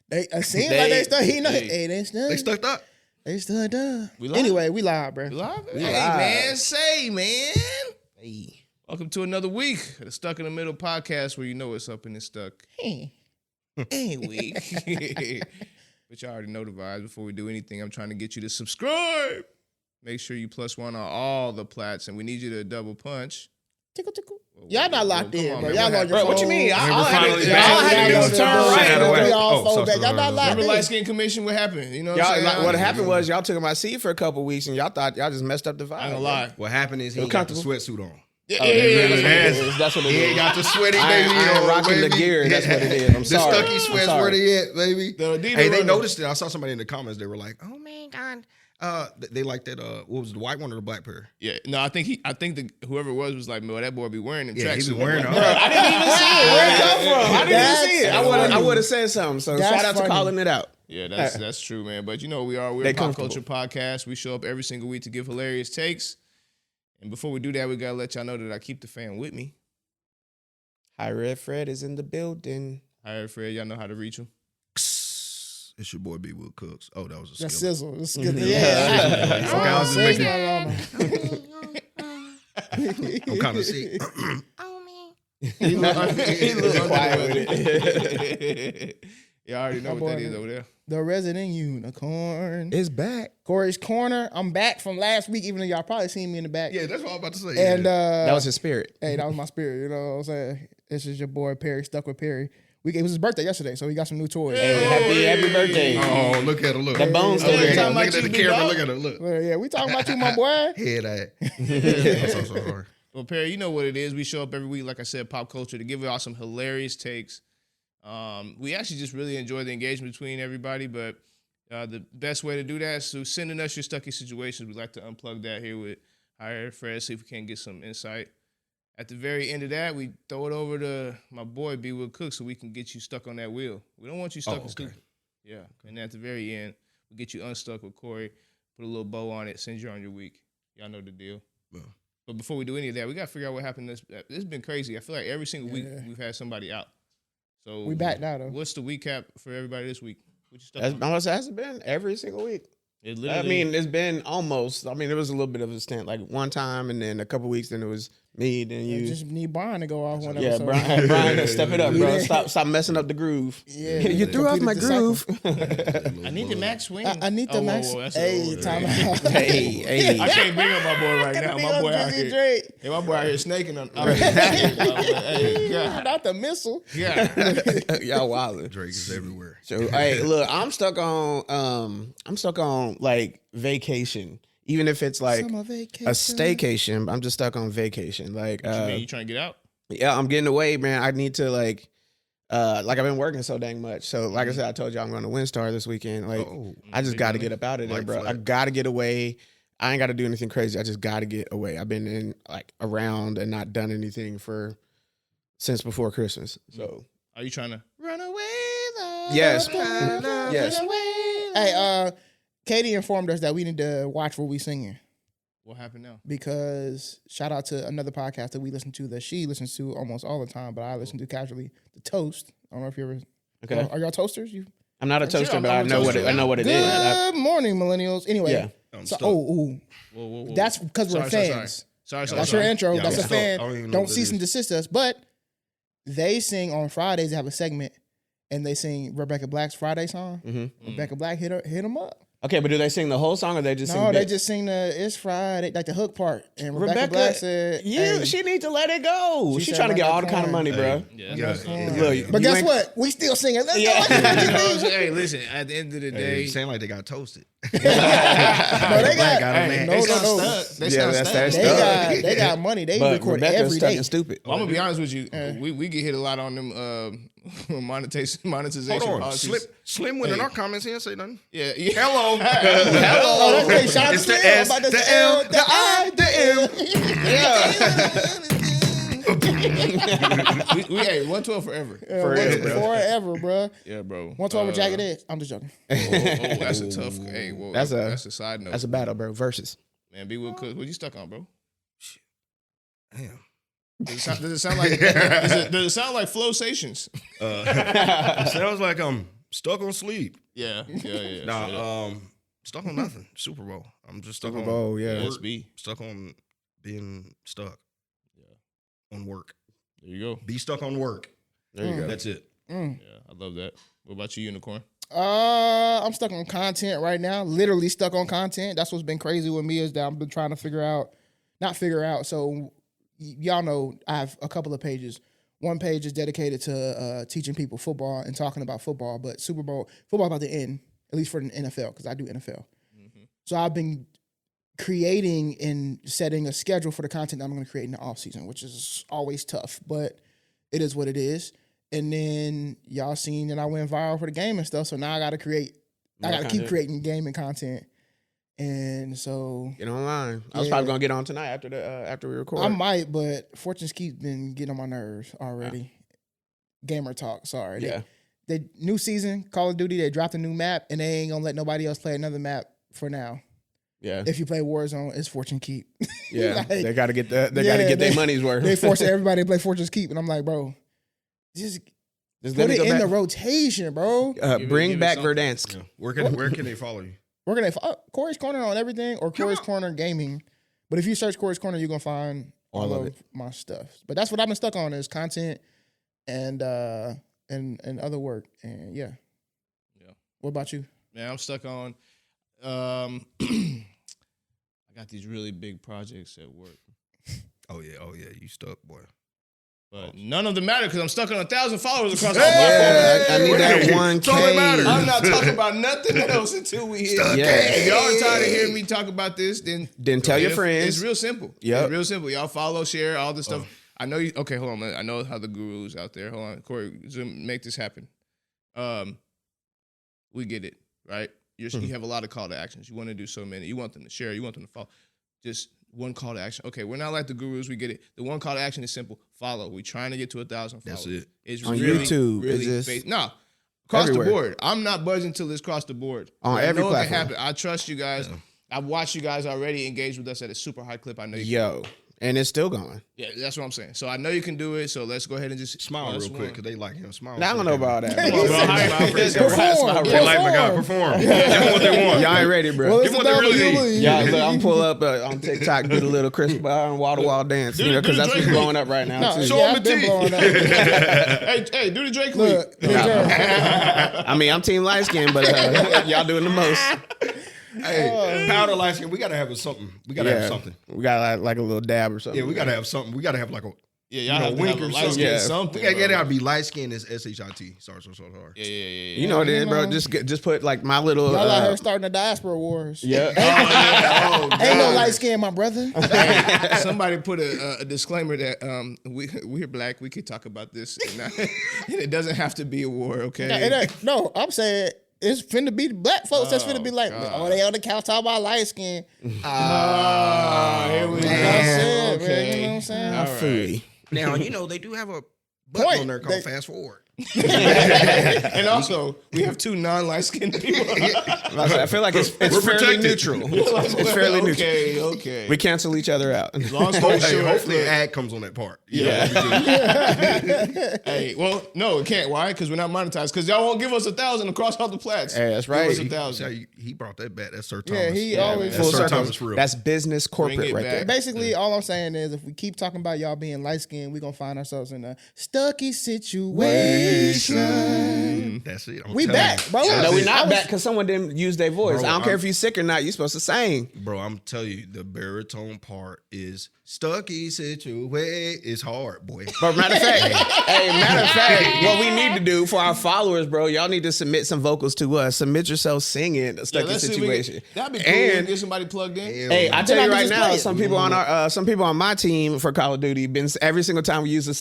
They seem like they stuck. They stuck. They stuck up. They stuck up. We live? Anyway, we live, bro. We live? We Hey, live. man, say, man. Hey. Welcome to another week of the Stuck in the Middle podcast where you know what's up and it's stuck. Hey, week. But you already know the vibes. Before we do anything, I'm trying to get you to subscribe. Make sure you +1 on all the plats, and we need you to double punch. Tickle, tickle. Y'all not locked in, bro. man. Y'all on your Bro, phone. what you mean? Y'all All had to do turn right. We all fold back. Y'all not locked Remember in. Light Skin Commission? What happened? You know what I'm saying? What happened was y'all took my seat for a couple weeks and y'all thought y'all just messed up the vibe. I ain't gonna lie. What happened is he ain't got the sweatsuit on. Yeah, That's what it He is. ain't got the sweaty I baby ain't on, rocking the baby. gear. That's what it is. I'm The sorry. Stucky sweats where they at, baby. The Adidas Hey, they runner. noticed it. I saw somebody in the comments. They were like, "Oh man, God." They like that. What was it, the white one or the black pair? Yeah, no, I think whoever it was like, man, that boy be wearing them Yeah, he tracksuits. be wearing them. I didn't even see it. Where'd it come from? I didn't even see it. That's I would have said something. So That's shout out funny. to calling it out. Yeah, that's true, man. But you know, we're They a pop comfortable. culture podcast. We show up every single week to give hilarious takes. And before we do that, we gotta let y'all know that I keep the fam with me. Hi, Red Fred is in the building. All right, Fred, y'all know how to reach him. It's your boy B. Will Cooks. Oh, that was a That's skill. sizzle. That's good. Yeah. Yeah. Okay, I was just Sizzle. I'm kind of sick. He look Quiet with it. Y'all already know My what that boy. is over there. The resident unicorn. It's back. Cori's Corner. I'm back from last week, even though y'all probably seen me in the back. Yeah, that's what I'm about to say. And That was his spirit. hey, that was my spirit. You know what I'm saying? This is your boy Perry, Stuck with Perry. It was his birthday yesterday, so he got some new toys. Hey, happy birthday. Oh, look at her. Look. That bone's still Look there. at her. Talking Look about at the you, camera. big Look at her. Look. Well, yeah, we talking about you, my boy. Head at. I'm so sorry. Well, Perry, you know what it is. We show up every week, like I said, pop culture, to give y'all some hilarious takes. We actually just really enjoy the engagement between everybody, but the best way to do that is through sending us your Stucky Situations. We'd like to unplug that here with Hire Fred, see if we can get some insight. At the very end of that, we throw it over to my boy, B. Will Cook, so we can get you stuck on that wheel. We don't want you stuck and okay. stupid. Yeah. And at the very end, we get you unstuck with Cori, put a little bow on it, send you on your week. Y'all know the deal. Well, But before we do any of that, we got to figure out what happened. This has been crazy. I feel like every single week we've had somebody out. So We back now, though. What's the week-cap for everybody this week? What you stuck That's on? almost has been every single week. It I literally, mean, it's been almost. I mean, there was a little bit of a stint, like one time, and then a couple weeks, then it was me, then You you. just need Brian to go off one Yeah, episode. Brian, step it up, You bro. did. Stop messing up the groove. Yeah, you threw off my completed the groove. I need the max swing. I need the max. That's Hey, old. time out. hey. I can't bring up my boy right now. My boy out here. Drake. Hey, my boy out here snaking on. Hey, God. Not the missile. Yeah. Y'all wildin'. Drake is everywhere. So, hey, look, I'm stuck on like vacation. Even if it's like Summer vacation. a staycation, I'm just stuck on vacation. Like, What you mean? You trying to get out? yeah, I'm getting away, man. I need to like I've been working so dang much. So, like I said, I told you I'm going to Windstar this weekend. Like, I just got to get up out of there, Like bro. flat. I got to get away. I ain't got to do anything crazy. I just got to get away. I've been in like around and not done anything since before Christmas. So, Are you trying to run away? Love, yes, love, love, yes. run away, love? Hey, Katie informed us that we need to watch what we singing What happened now? because shout out to another podcast that we listen to that she listens to almost all the time, but I listen to casually. The Toast. I don't know if you ever. Okay. Are y'all toasters? You. I'm not a Sure, toaster, I'm but I a know toaster. I know what it is. Good morning, millennials. Anyway, Yeah. so Unstuck. ooh, Whoa. that's because we're Sorry. fans. Sorry. That's your intro. Yeah, That's I'm a fan. stuck. I don't even know Don't what it cease and is. desist us. But they sing on Fridays. They have a segment, and they sing Rebecca Black's Friday song. Mm-hmm. Rebecca Black hit them up. Okay, but do they sing the whole song or they just sing No, they bits? just sing the "It's Friday" like the hook part. And Rebecca Black said, hey, she need to let it go. She She's said trying to get let all that the kind of corn. money, bro. Yeah, Yeah, that's yeah. Look, But you guess ain't- what? We still singing. Let's Yeah. go. Hey, listen. At the end of the Hey, day, you sound like they got toasted. No, they got. Hey, No, they no, sound no. stuck. They Yeah, sound that's stuck. their They stuff. got. They got money. They But record Rebecca's every stuck day. and stupid. Well, I'm gonna be honest with you. We get hit a lot on them monetization Hold on. policies. Slim went in Hey. our comments. He didn't say nothing. Yeah. Hello. Oh, that's great. Shout out It's to the Slim. S, I'm about to the say, L, the I, the M. we 112 forever. Forever, bro. Yeah, bro. 112 with jagged edge. I'm just joking. That's a tough. Hey, whoa, That's that's a side note. That's a battle, bro. Versus. Man, B. Will Cook. What you stuck on, bro? Damn. Does it sound like? does it sound like Flow Stations? Sounds like Stuck on sleep. Yeah. Nah, stuck on nothing. Super Bowl. I'm just stuck Super on Bowl, yeah. work. SB. Stuck on being stuck. On work. There you go. Be stuck on work. There you go. That's it. Yeah, I love that. What about you, Unicorn? I'm stuck on content right now. Literally stuck on content. That's what's been crazy with me is that I've been trying to not figure out. So y'all know I have a couple of pages. One page is dedicated to teaching people football and talking about football, but football about to end, at least for the NFL, because I do NFL. Mm-hmm. So I've been creating and setting a schedule for the content that I'm going to create in the off season, which is always tough, but it is what it is. And then y'all seen that I went viral for the game and stuff, so now I got to keep creating gaming content. And so Get online. I was probably gonna get on tonight after we record. I might, but Fortune's Keep been getting on my nerves already. Gamer talk, sorry. Yeah. They new season, Call of Duty, they dropped a new map, and they ain't gonna let nobody else play another map for now. Yeah. If you play Warzone, it's Fortune Keep. Yeah. Like, they gotta get that. They gotta get their money's worth. They force everybody to play Fortune's Keep, and I'm like, bro, just Just put let me it go in back. the rotation, bro. Bring give it back something. Verdansk. Yeah. Where can they follow you? We're gonna Corey's Corner on everything or Corey's Corner Gaming. But if you search Corey's Corner, you're gonna find all of my stuff. But that's what I've been stuck on is content and other work. And yeah. What about you? Man, I'm stuck on. I got these really big projects at work, Oh yeah, you stuck, boy. but none of them matter because I'm stuck on 1,000 followers across all Yeah, platforms. I need that That's 1K. all that matters. I'm not talking about nothing else until we hit. Stuck. Yeah. If y'all are tired of hearing me talk about this, then Tell your It's friends. real simple. Yep. It's real simple. Y'all follow, share, all this stuff. I know you. Okay, hold on. I know how the gurus out there. Hold on, Corey, Zoom, make this happen. We get it, right? You have a lot of call to actions. You want to do so many. You want them to share. You want them to follow. Just one call to action. Okay, we're not like the gurus. We get it. The one call to action is simple. Follow. We're trying to get to 1,000 followers. That's it. It's On really, YouTube, really is this no. Across everywhere? the board. I'm not budging until it's across the board. On I every know it can platform. happen. I trust you guys. Yeah. I've watched you guys already engage with us at a super high clip. I know you can. Yo, and it's still going. Yeah, that's what I'm saying. So I know you can do it. So let's go ahead and just Smile that's real quick one. because they like him. Smile. Now I don't know about all that. Come on, bro. Smile for yourself. Perform. They like my guy. Perform. Give them what they want. Y'all ain't ready, bro. Well, Give them what they really need. Yeah, look, I'm pull up on TikTok, do the little Chris Brown wall to wall dance, Do because the that's what's Drake blowing up right now No, too. Show yeah, him I've the been T. blowing up. Hey, do the Drake Look, leak. I mean, I'm team light skin, but y'all doing the most. Hey, powder light skin. We gotta have something. We gotta have something. We got like a little dab or something. Yeah, we gotta have something. We gotta have like a. Yeah, You y'all know, have to wink have a or light something. skin Yeah. something. We gotta bro. be light skin as SHIT. Sorry. Yeah. You know what it is, bro. Just put like my little. Y'all out here starting the diaspora wars. Yeah. Ain't no light skin, my brother. Somebody put a disclaimer that we're black. We could talk about this, and it doesn't have to be a war. Okay. No, I'm saying it's finna be the black folks that's finna be like, oh, they on the couch talking about light skin. Here we go. Like I said, Okay. man, you know what I'm saying? I feel Now they do have a button Point. on there called fast forward. And also, we have two non-light skinned people. I feel like it's We're fairly protected. neutral. It's fairly neutral. Okay. We cancel each other out. Long story Hey, short, hopefully look, an ad comes on that part. hey, well, no, it can't. Why? Because we're not monetized. Because y'all won't give us 1,000 across all the plats. Hey, that's Give us right. 1,000. He brought that back. That's Sir Yeah, Thomas. he always That's Full Sir circle. Thomas for real. That's business corporate Bring it right back. there. Basically, all I'm saying is if we keep talking about y'all being light skinned, we're gonna find ourselves in a Stucky Situation. That's it. I'm We telling back, you. bro. No, we're I not was- back because someone didn't use their voice. Bro, I don't care I'm- if you're sick or not. You're supposed to sing. Bro, I'm telling you, the baritone part is Stucky Situation is hard, boy. But matter of fact, what we need to do for our followers, bro, y'all need to submit some vocals to us. Submit yourself singing a Yeah, Stucky let's see if we Situation. can, that'd be cool. And Get somebody plugged in. hey, I tell Then I you can right just now, play it. some people on my team for Call of Duty been every single time we use a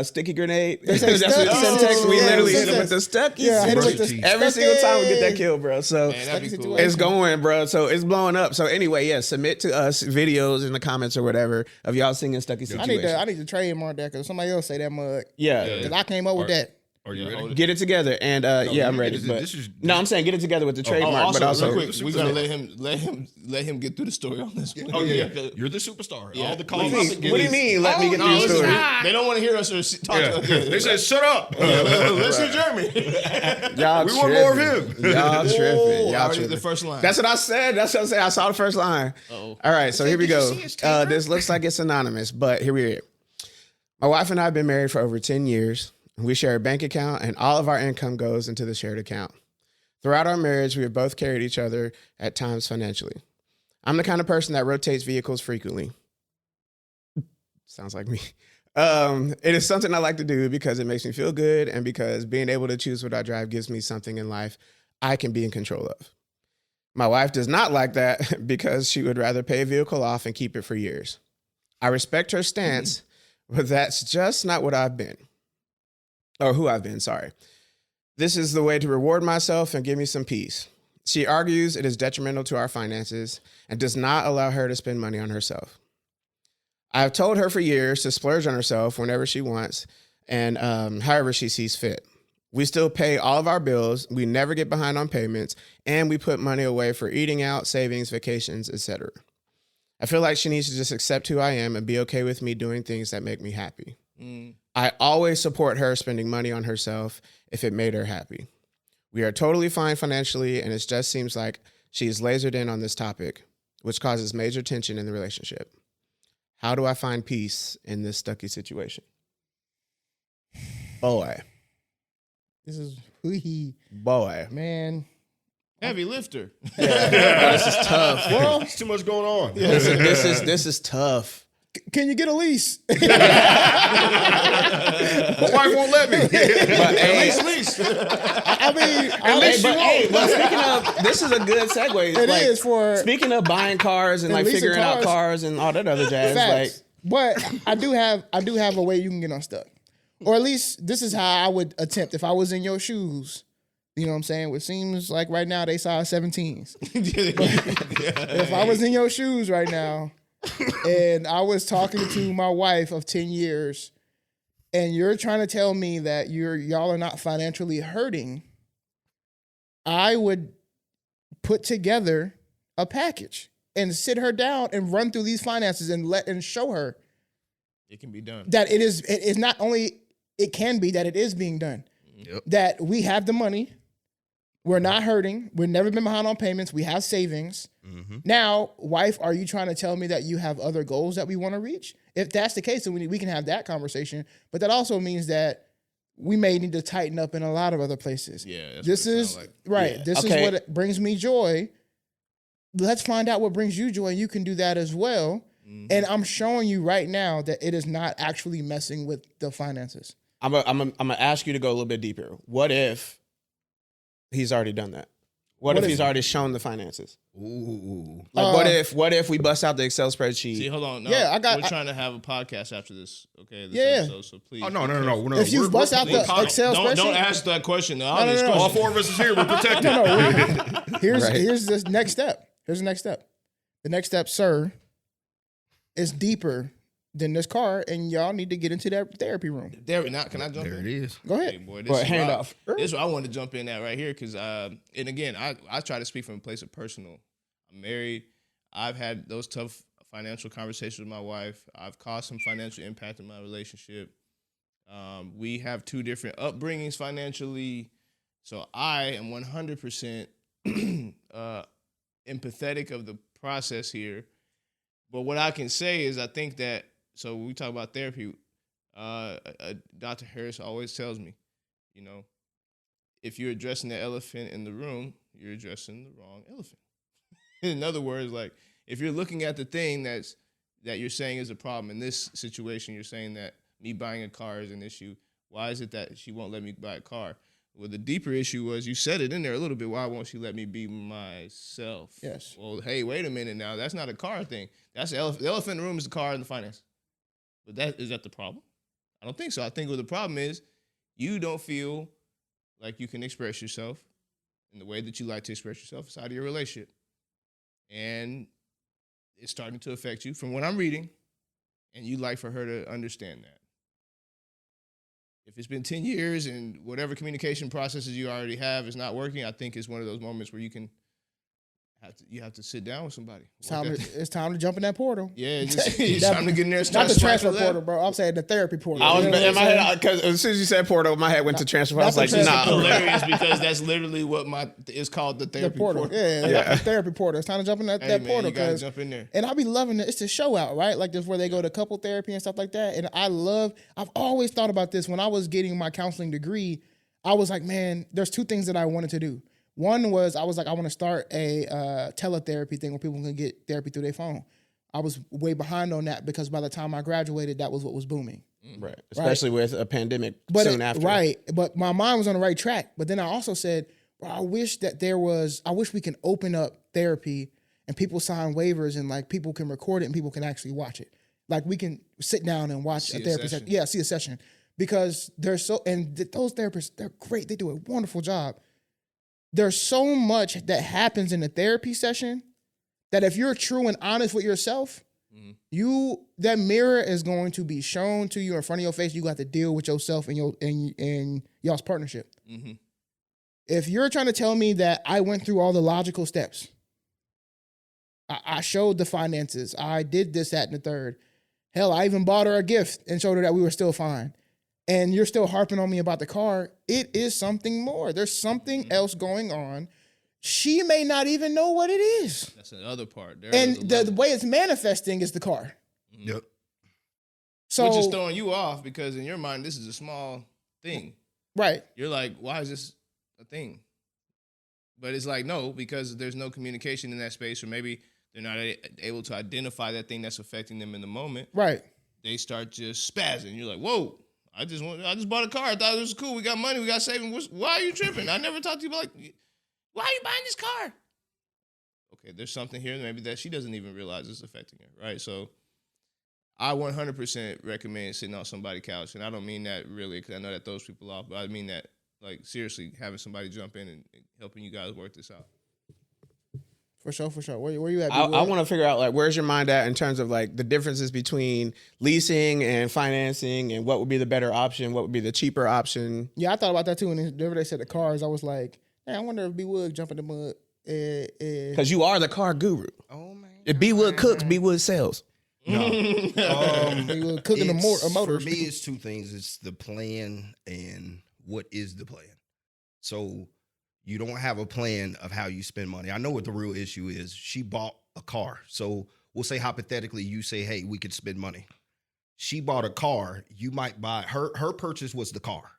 sticky grenade. That's say what Stucky. Semtex. We Yeah, literally hit Semtex. them with the Stucky. Yeah, hit 'em with the every single time we get that Stucky. kill, bro. So Man, that'd be Stucky cool. Situation. it's going, bro. So it's blowing up. So anyway, yeah, submit to us videos in the comments or whatever of y'all singing Stucky Situation. I need to trademark that because somebody else say that mug. Yeah. Because I came up with that. Are you Yeah, ready? hold it. Get it together, and yeah, I'm ready. But no, I'm saying get it together with the trademark, but also real quick, we gotta let him get through the story on this. Oh yeah, you're the superstar. Yeah. All the What calls. do you mean? Let me get through the story. They don't want to hear us or talk to us. They said, "Shut up." Let's hear Jeremy. Y'all We want more of tripping. him. Y'all tripping. Y'all Already tripping. the first line. That's what I said. That's what I'm saying. I saw the first line. Uh-oh. All right, so here we did you go. see his camera? This looks like it's anonymous, but here we are. My wife and I have been married for over 10 years. We share a bank account, and all of our income goes into the shared account. Throughout our marriage, we have both carried each other at times financially. I'm the kind of person that rotates vehicles frequently. Sounds like me. It is something I like to do because it makes me feel good and because being able to choose what I drive gives me something in life I can be in control of. My wife does not like that because she would rather pay a vehicle off and keep it for years. I respect her stance, but that's just not what I've been. Or who I've been, sorry. This is the way to reward myself and give me some peace. She argues it is detrimental to our finances and does not allow her to spend money on herself. I have told her for years to splurge on herself whenever she wants and however she sees fit. We still pay all of our bills, we never get behind on payments, and we put money away for eating out, savings, vacations, etc. I feel like she needs to just accept who I am and be okay with me doing things that make me happy. I always support her spending money on herself if it made her happy. We are totally fine financially, and it just seems like she is lasered in on this topic, which causes major tension in the relationship. How do I find peace in this Stucky situation? Boy. This is Boy. man. Heavy lifter. This is tough. Well, There's too much going on. This is tough. can you get a lease? My wife won't let me. But hey, Least. I mean, but speaking of, this is a good segue. It is for speaking of buying cars and like leasing figuring out cars. cars and all that other jazz. facts. But I do have a way you can get unstuck. Or at least this is how I would attempt if I was in your shoes. You know what I'm saying? Which seems like right now they size 17s. If I was in your shoes right now and I was talking to my wife of 10 years and you're trying to tell me that y'all are not financially hurting, I would put together a package and sit her down and run through these finances and show her It can be done. that it is not only it can be that it is being done. Yep. That we have the money, we're not hurting, we've never been behind on payments, we have savings. Now, wife, are you trying to tell me that you have other goals that we want to reach? If that's the case, then we can have that conversation. But that also means that we may need to tighten up in a lot of other places. Yeah, that's this what it is sound like. right. Yeah. This Okay. is what brings me joy. Let's find out what brings you joy, and you can do that as well. And I'm showing you right now that it is not actually messing with the finances. I'm gonna ask you to go a little bit deeper. What if he's already done that? What if he's already shown the finances? Ooh. Like what if we bust out the Excel spreadsheet? See, hold on. No, Yeah, we're trying to have a podcast after this. Okay. This Yeah. episode, so please. Oh no. If you bust out the Excel Don't spreadsheet, ask that question. The no, obvious no. All question. four of us is here. We're protected. here's the next step. Here's the next step. The next step, sir, is deeper than this car, and y'all need to get into that therapy room. There, not. Can I jump There in? it is. Go Hey, ahead. boy, But is hand what I- off. This is what I wanted to jump in at right here because, and again, I try to speak from a place of personal. I'm married. I've had those tough financial conversations with my wife. I've caused some financial impact in my relationship. We have two different upbringings financially, so I am 100% empathetic of the process here. But what I can say is I think that, so when we talk about therapy, Dr. Harris always tells me, you know, if you're addressing the elephant in the room, you're addressing the wrong elephant. In other words, like if you're looking at the thing that you're saying is a problem in this situation, you're saying that me buying a car is an issue. Why is it that she won't let me buy a car? Well, the deeper issue was you said it in there a little bit. Why won't she let me be myself? Yes. Well, hey, wait a minute now. That's not a car thing. That's the elephant in the room is the car and the finance. But is that the problem? I don't think so. I think what the problem is you don't feel like you can express yourself in the way that you like to express yourself inside of your relationship. And it's starting to affect you from what I'm reading, and you'd like for her to understand that. if it's been 10 years and whatever communication processes you already have is not working, I think it's one of those moments where you have to sit down with somebody. It's time to jump in that portal. Yeah, it's time to get in there and start not the transfer swiping portal, bro. I'm saying the therapy portal. I was You know in what my I'm head because as soon as you said portal, my head went to transfer. I was like, transfer nah. hilarious because that's literally what it's called, the the therapy portal. portal. Yeah, the therapy portal. It's time to jump in that Hey, man, portal. you gotta 'Cause- jump in there. And I be loving it. It's a show out, right? Like this where they go to couple therapy and stuff like that. And I've always thought about this. When I was getting my counseling degree, I was like, man, there's two things that I wanted to do. One was I want to start a teletherapy thing where people can get therapy through their phone. I was way behind on that because by the time I graduated, that was what was booming. Right. Especially with a pandemic But soon after. Right. But my mind was on the right track. But then I also said, well, I wish we can open up therapy and people sign waivers and like people can record it and people can actually watch it. Like we can sit down and watch See a a therapy session. session. Yeah, see a session. Because those therapists, they're great. They do a wonderful job. There's so much that happens in a therapy session that if you're true and honest with yourself, that mirror is going to be shown to you in front of your face. You got to deal with yourself and y'all's partnership. Mm-hmm. If you're trying to tell me that I went through all the logical steps, I showed the finances, I did this, that, and the third. Hell, I even bought her a gift and showed her that we were still fine. And you're still harping on me about the car, it is something more. There's something else going on. She may not even know what it is. That's the other part. And the way it's manifesting is the car. Yep. So, which is throwing you off because in your mind, this is a small thing. right. You're like, why is this a thing? But it's like, no, because there's no communication in that space, or maybe they're not able to identify that thing that's affecting them in the moment. Right. They start just spazzing. You're like, whoa. I just bought a car. I thought it was cool. We got money. We got savings. Why are you tripping? I never talked to you about like, why are you buying this car? Okay, there's something here maybe that she doesn't even realize is affecting her, right? So I 100% recommend sitting on somebody's couch. And I don't mean that really because I know that throws people off, but I mean that like seriously having somebody jump in and helping you guys work this out. For sure. Where you at? I want to figure out like where's your mind at in terms of like the differences between leasing and financing and what would be the better option, what would be the cheaper option. Yeah, I thought about that too. And whenever they said the cars, I was like, hey, I wonder if B Wood jump in the mud. Because you are the car guru. Oh man. If B Wood cooks, B Wood sells. No. B Wood cooking the motors. For me, it's two things. It's the plan and what is the plan. So you don't have a plan of how you spend money. I know what the real issue is. She bought a car. So we'll say hypothetically, you say, hey, we could spend money. She bought a car. You might buy her purchase was the car.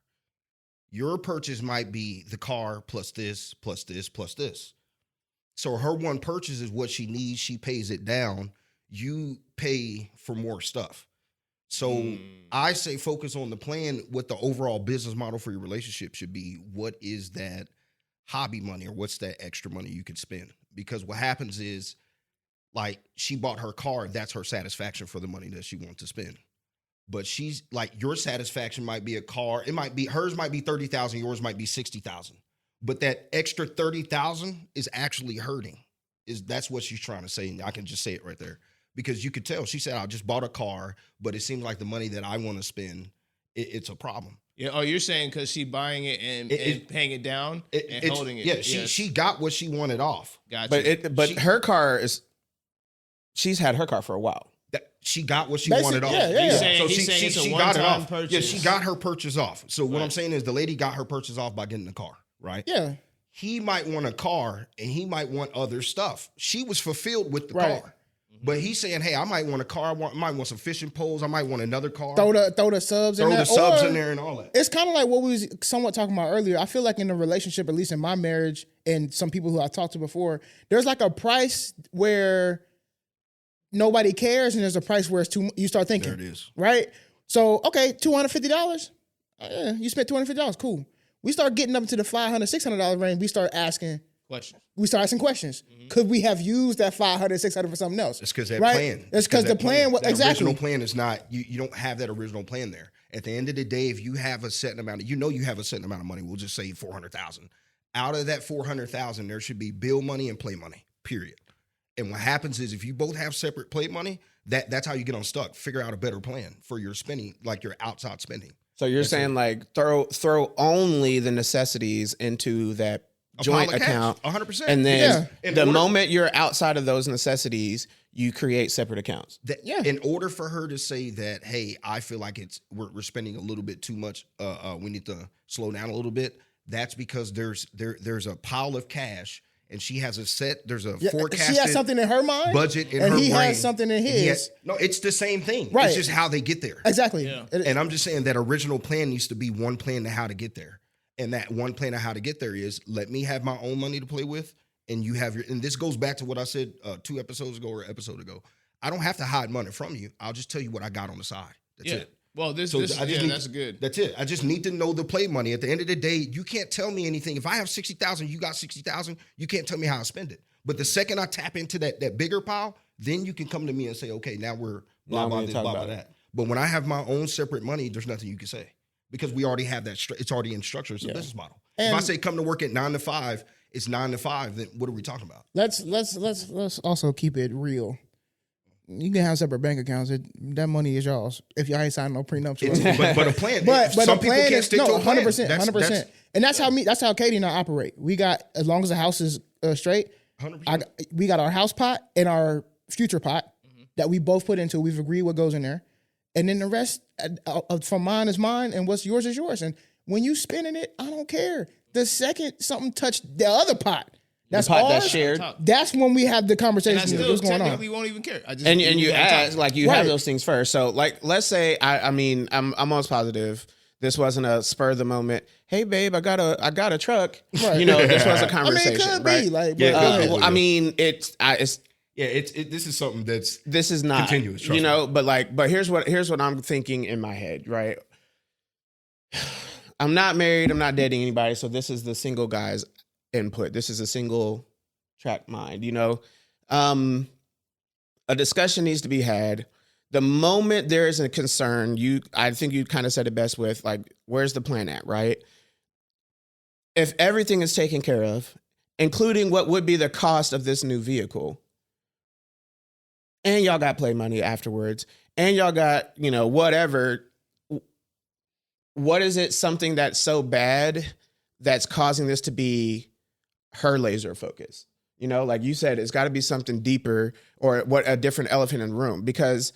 Your purchase might be the car plus this, plus this, plus this. So her one purchase is what she needs. She pays it down. You pay for more stuff. So I say focus on the plan, what the overall business model for your relationship should be. What is that hobby money or what's that extra money you could spend? Because what happens is like she bought her car. That's her satisfaction for the money that she wants to spend. But she's like, your satisfaction might be a car. It might be, hers might be 30,000. Yours might be 60,000. But that extra 30,000 is actually hurting. That's what she's trying to say. And I can just say it right there. Because you could tell, she said, I just bought a car, but it seems like the money that I want to spend, it's a problem. Yeah. Oh, you're saying because she buying it and paying it down and holding it. Yeah, she got what she wanted off. Gotcha. But her car she's had her car for a while. She got what she Basically, wanted off. yeah. He's saying it's a got it one-time off. purchase. Yeah, she got her purchase off. So what Right. I'm saying is the lady got her purchase off by getting the car, right? Yeah. He might want a car and he might want other stuff. She was fulfilled with the Right. car. But he's saying, hey, I might want a car. I might want some fishing poles. I might want another car. Throw the subs in Throw there. the subs Or in there and all that. It's kind of like what we was somewhat talking about earlier. I feel like in a relationship, at least in my marriage and some people who I talked to before, there's like a price where nobody cares and there's a price where it's too, you start thinking. There it is. Right? So, okay, $250. Yeah, you spent $250. Cool. We start getting up to the $500, $600 range. We start asking questions. Could we have used that $500, $600 for something else? It's because that right? plan. It's because the plan was that exactly. original plan is not, you don't have that original plan there. At the end of the day, if you have a certain amount, you have a certain amount of money, we'll just say $400,000. Out of that $400,000, there should be bill money and play money, period. And what happens is if you both have separate play money, that's how you get unstuck. Figure out a better plan for your spending, like your outside spending. So you're saying like throw only the necessities into that joint account, 100%. and then the order, moment you're outside of those necessities, you create separate accounts. In order for her to say that, hey, I feel like we're spending a little bit too much. We need to slow down a little bit. That's because there's a pile of cash, and she has there's a forecasted. She has something in her mind, budget in her and brain. he has something in his. No, it's the same thing. Right. It's just how they get there. Exactly. Yeah. And I'm just saying that original plan needs to be one plan to how to get there. And that one plan of how to get there is let me have my own money to play with, and you have and this goes back to what I said 2 episodes ago or an episode ago. I don't have to hide money from you. I'll just tell you what I got on the side. That's it. Well, that's good. That's it. I just need to know the play money. At the end of the day, you can't tell me anything. If I have 60,000, you got 60,000, you can't tell me how I spend it. But the second I tap into that bigger pile, then you can come to me and say, okay, now we're blah, blah, this, blah, blah, that. But when I have my own separate money, there's nothing you can say because we already have that. It's already in structure. It's a business model. And if I say come to work at 9 to 5, it's 9 to 5. Then what are we talking about? Let's also keep it real. You can have separate bank accounts. That money is yours if y'all ain't signed no prenups. But a plan. But some the people plan can't stick to a plan. 100%. And that's how Katie and I operate. We got, as long as the house is straight, 100%. We got our house pot and our future pot that we both put into. We've agreed what goes in there. And then the rest from mine is mine and what's yours is yours. And when you spending it, I don't care. The second something touched the other pot, that's the pot ours, that's shared. That's when we have the conversation. And I still what's going on? technically won't even care. And you ask, like, you Right. have those things first. So like, let's say I'm almost positive this wasn't a spur of the moment. Hey babe, I got a truck. Right. You know, this was a conversation. I mean, it could right? be like, I mean, it's this is something this is not continuous. You know, but here's what I'm thinking in my head, right? I'm not married. I'm not dating anybody. So this is the single guy's input. This is a single track mind, you know? A discussion needs to be had. The moment there is a concern, I think you kind of said it best with like, where's the plan at, right? If everything is taken care of, including what would be the cost of this new vehicle, and y'all got play money afterwards, and y'all got, you know, whatever, what is it, something that's so bad that's causing this to be her laser focus? You know, like you said, it's got to be something deeper or a different elephant in the room. Because,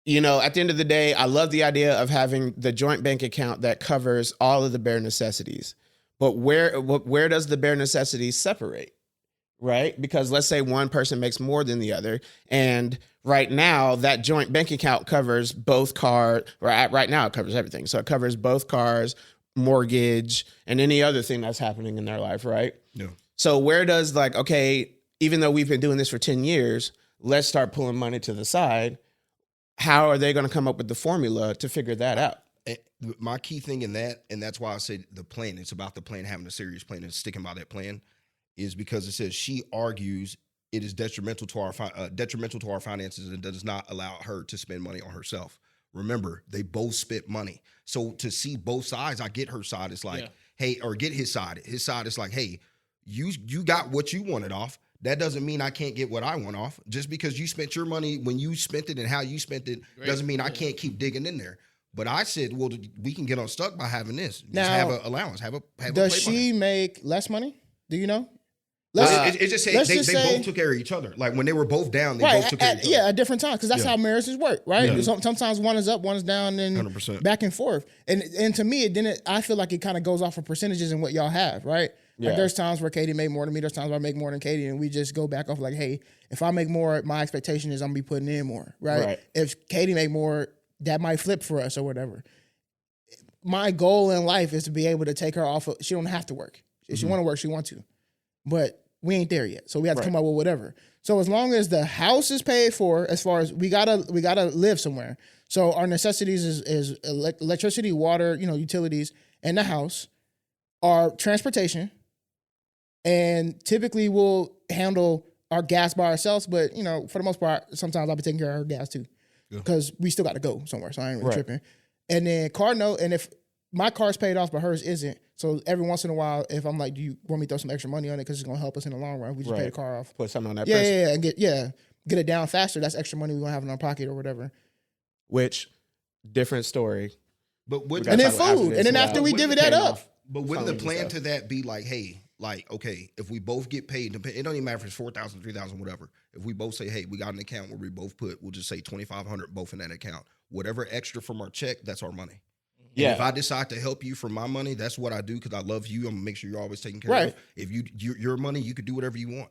you know, at the end of the day, I love the idea of having the joint bank account that covers all of the bare necessities. But where does the bare necessities separate? Right? Because let's say one person makes more than the other. And right now, that joint bank account covers both cars, or right now it covers everything. So it covers both cars, mortgage, and any other thing that's happening in their life, right? Yeah. So where does like, okay, even though we've been doing this for 10 years, let's start pulling money to the side. How are they going to come up with the formula to figure that out? My key thing in that, and that's why I said the plan, it's about the plan, having a serious plan and sticking by that plan, is because it says she argues it is detrimental to our finances and does not allow her to spend money on herself. Remember, they both spent money. So to see both sides, I get her side. It's like, hey, or get his side. His side is like, hey, you got what you wanted off. That doesn't mean I can't get what I want off. Just because you spent your money when you spent it and how you spent it doesn't mean I can't keep digging in there. But I said, well, we can get unstuck by having this. Just Now, have an allowance. Have does she make less money? Do you know? It just said they both took care of each other. Like when they were both down, they both took care of each other. Yeah, at different times, because that's how marriages work, right? Yeah. Sometimes one is up, one is down, and 100%. back and forth. And to me, I feel like it kind of goes off of percentages and what y'all have, right? Yeah. Like there's times where Katie made more than me. There's times where I make more than Katie, and we just go back off like, hey, if I make more, my expectation is I'm gonna be putting in more, right? If Katie make more, that might flip for us or whatever. My goal in life is to be able to take her off of, she don't have to work. If she want to work, she want to. But we ain't there yet. So we have to come up with whatever. So as long as the house is paid for, as far as we gotta live somewhere. So our necessities is electricity, water, utilities, and the house. Our transportation. And typically we'll handle our gas by ourselves, but for the most part, sometimes I'll be taking care of her gas too. Because we still got to go somewhere. So I ain't really tripping. And then car note, and if my car's paid off but hers isn't, so every once in a while, if I'm like, do you want me to throw some extra money on it because it's gonna help us in the long run, we just pay the car off. Put something on that. And get it down faster. That's extra money we gonna have in our pocket or whatever. Which, different story. But what, And then talk about after food. this And then about after we what divvy the that plan up. But wouldn't the Funding plan stuff. to that be like, hey, like, okay, if we both get paid, it don't even matter if it's 4,000, 3,000, whatever. If we both say, hey, we got an account where we both we'll just say 2,500 both in that account. Whatever extra from our check, that's our money. Yeah. And if I decide to help you from my money, that's what I do because I love you. I'm gonna make sure you're always taken care Right. of. If your money, you could do whatever you want.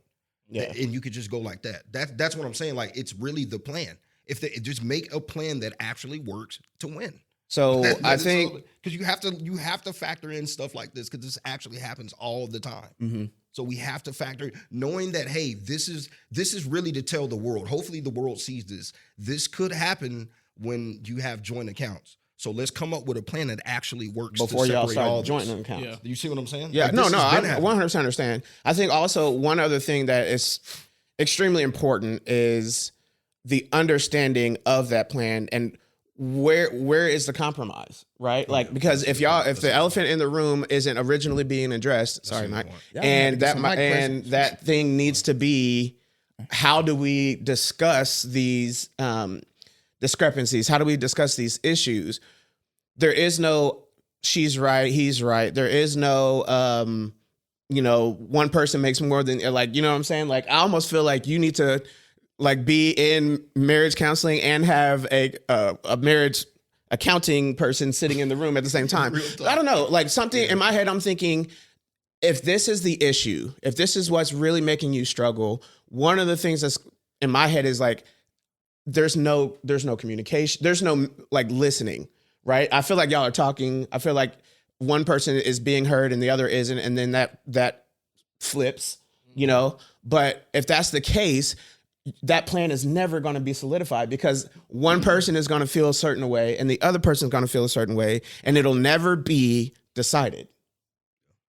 Yeah. And you could just go like that. That's what I'm saying. Like, it's really the plan. If they just make a plan that actually works to win. So I think because you have to factor in stuff like this because this actually happens all the time. Mm-hmm. So we have to factor knowing that, hey, this is really to tell the world. Hopefully the world sees this. This could happen when you have joint accounts. So let's come up with a plan that actually works before to y'all separate all start this. joint accounts. Yeah. You see what I'm saying? Yeah, Like, no, this I has been happening. 100% understand. I think also one other thing that is extremely important is the understanding of that plan and where is the compromise, right? Like, because if the elephant in the room isn't originally being addressed, sorry, Mike, and that thing needs to be, how do we discuss these discrepancies? How do we discuss these issues? There is no she's right, he's right. There is no one person makes more than, like, you know what I'm saying? Like, I almost feel like you need to like be in marriage counseling and have a marriage accounting person sitting in the room at the same time. I don't know, like something in my head, I'm thinking, if this is the issue, if this is what's really making you struggle, one of the things that's in my head is like, there's no communication. There's no like listening, right? I feel like y'all are talking. I feel like one person is being heard and the other isn't. And then that flips, but if that's the case, that plan is never going to be solidified because one person is going to feel a certain way and the other person is going to feel a certain way and it'll never be decided.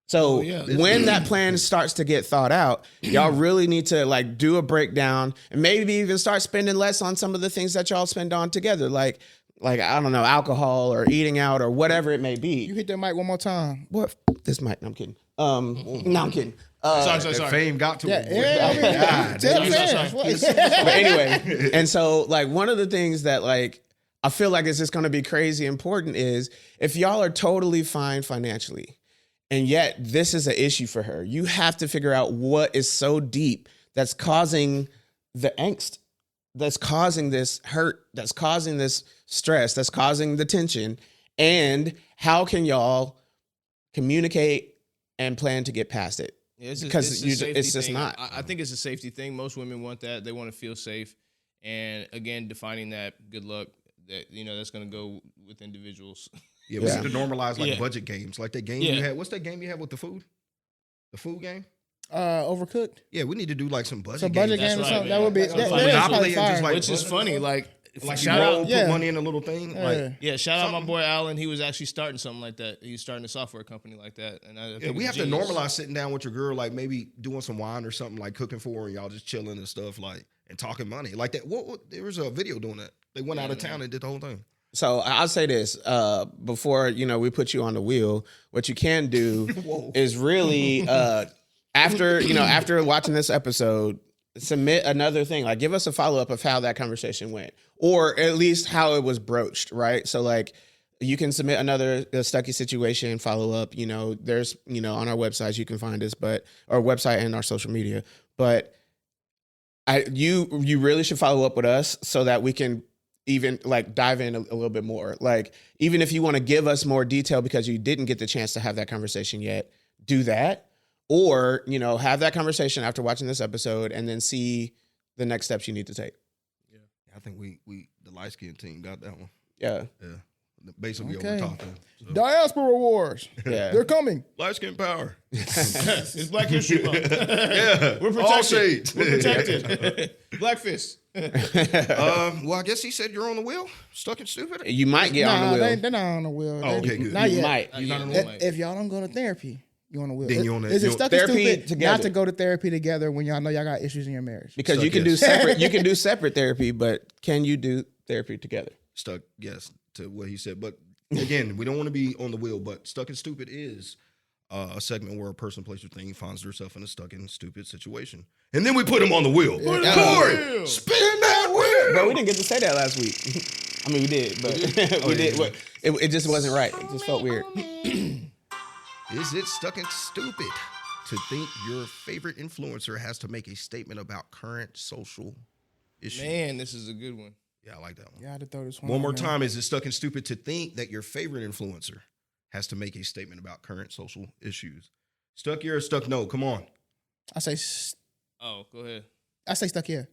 So when that plan starts to get thought out, y'all really need to like do a breakdown and maybe even start spending less on some of the things that y'all spend on together. Like, I don't know, alcohol or eating out or whatever it may be. You hit that mic one more time. What? This mic? No, I'm kidding. No, I'm kidding. Sorry. Fame got to him. Tell the fans. But anyway, and so like one of the things that like I feel like is just going to be crazy important is if y'all are totally fine financially and yet this is an issue for her, you have to figure out what is so deep that's causing the angst, that's causing this hurt, that's causing this stress, that's causing the tension, and how can y'all communicate and plan to get past it? Because it's just not. I think it's a safety thing. Most women want that. They want to feel safe. And again, defining that, good luck. That that's going to go with individuals. Yeah, we need to normalize like budget games, like that game you had. What's that game you had with the food? The food game. Overcooked. Yeah, we need to do like some budget. Some budget games. game or That's something. right, That would be Monopoly and just like which is funny. Like shout out, put money in a little thing. Shout out my boy Alan. He was actually starting something like that. He was starting a software company like that. And I think we have to normalize sitting down with your girl, like maybe doing some wine or something, like cooking for her, and y'all just chilling and stuff, like and talking money like that. What there was a video doing that. They went out of town and did the whole thing. So I'll say this before we put you on the wheel. What you can do is really after watching this episode, submit another thing. Like give us a follow up of how that conversation went, or at least how it was broached. Right. So like you can submit another Stucky situation follow up. There's on our websites you can find us, but our website and our social media. But you really should follow up with us so that we can even like dive in a little bit more. Like even if you want to give us more detail because you didn't get the chance to have that conversation yet, do that. Or, have that conversation after watching this episode and then see the next steps you need to take. Yeah. I think we the light skin team got that one. Yeah. Yeah. Basically what we're talking. So. Diaspora Wars. Yeah. They're coming. Light skin power. It's Black History Month. Yeah. We're protected. All shades. We're protected. Black fist. Well, I guess he said you're on the wheel, stuck and stupid. You might get on the wheel. They're not on the wheel. Oh, okay, good. Not You yet. might. You're not on the wheel. If y'all don't go to therapy, you on the wheel. Then you on the- Is it you- stuck and Therapy stupid together. not to go to therapy together when y'all know y'all got issues in your marriage? Because Stuck, you can yes. do separate. You can do separate therapy, but can you do therapy together? Stuck, yes, to what he said. But again, we don't want to be on the wheel, but stuck and stupid is a segment where a person, place, or thing finds themselves in a stuck and stupid situation. And then we put him on the wheel. Cori, spin that wheel. Bro, we didn't get to say that last week. I mean, we did, but we did. But it just wasn't right. It just felt weird. Is it stuck and stupid to think your favorite influencer has to make a statement about current social issues? Man, this is a good one. Yeah, I like that one. Yeah, I had to throw this one. One more man. time. Is it stuck and stupid to think that your favorite influencer has to make a statement about current social issues? Stuck here or stuck no? Come on. I say Oh, go ahead. stuck here.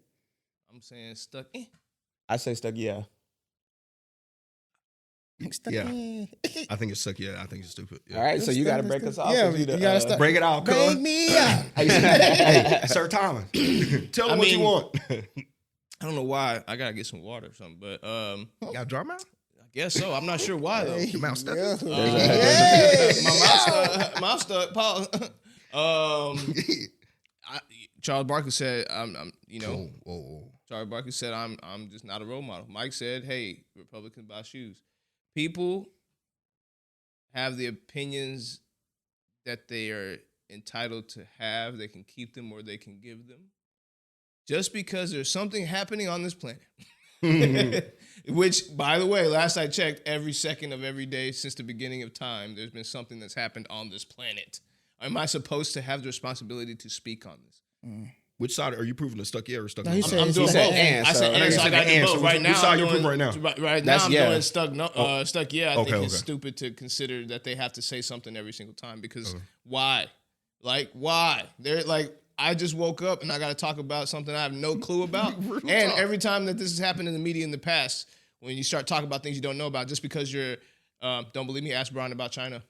I'm saying stuck. I say stuck. Yeah. Stuck Yeah. in. I think it's stuck. Yeah, I think it's stupid. Yeah. All right, so you got to break us off. Yeah, if you the, gotta start. Break it out, Bring cuz. me up. Hey, Sir Thomas. Tell them what you mean- want. I don't know why. I gotta get some water or something, but You got dry mouth? I guess so. I'm not sure why though. Your mouth stuck? Yeah. Hey! My mouth stuck. Paul. Charles Barkley said, Whoa. Charles Barkley said, I'm just not a role model. Mike said, hey, Republicans buy shoes. People have the opinions that they are entitled to have. They can keep them or they can give them. Just because there's something happening on this planet. Which, by the way, last I checked, every second of every day since the beginning of time, there's been something that's happened on this planet. Am I supposed to have the responsibility to speak on this? Which side are you proving the stuck yeah or stuck No, no? he said- I'm doing he both. said and, I so- said I know and, you so I said got to and, do so both. which Right now, side I'm you doing, proving right now? Right That's now, I'm yeah. doing stuck. No, stuck. Yeah, I think Okay, it's okay. stupid to consider that they have to say something every single time because why? Like why? They're like. I just woke up and I got to talk about something I have no clue about. And every time that this has happened in the media in the past, when you start talking about things you don't know about, just because you're, don't believe me, ask Brian about China.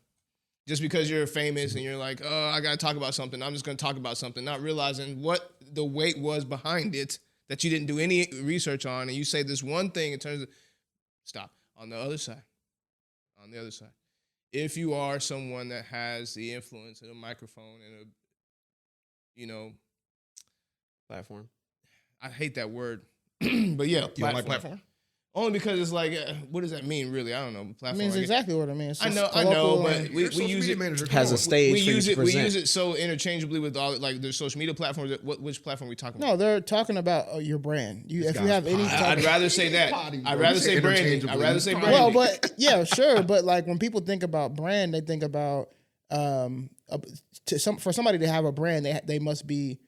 Just because you're famous and you're like, oh, I got to talk about something. I'm just going to talk about something, not realizing what the weight was behind it that you didn't do any research on. And you say this one thing in terms of, stop. On the other side, if you are someone that has the influence and a microphone and a, platform. I hate that word, but yeah, You don't like platform? Only because it's like, what does that mean, really? I don't know. It Platform. means I guess. exactly what it means. I It's know, colloquial but and- we Social use media it. manager, come Has on. a stage. We for you use to it. We present. use it so interchangeably with all like the social media platforms. Which platform are we talking about? No, they're talking about your brand. If you guy's have any potty. type I'd of, rather say that. Potty, I'd bro. rather You say say branding. interchangeably. I'd rather say Potty. branding. well, but yeah, sure. But like when people think about brand, they think about for somebody to have a brand, they must be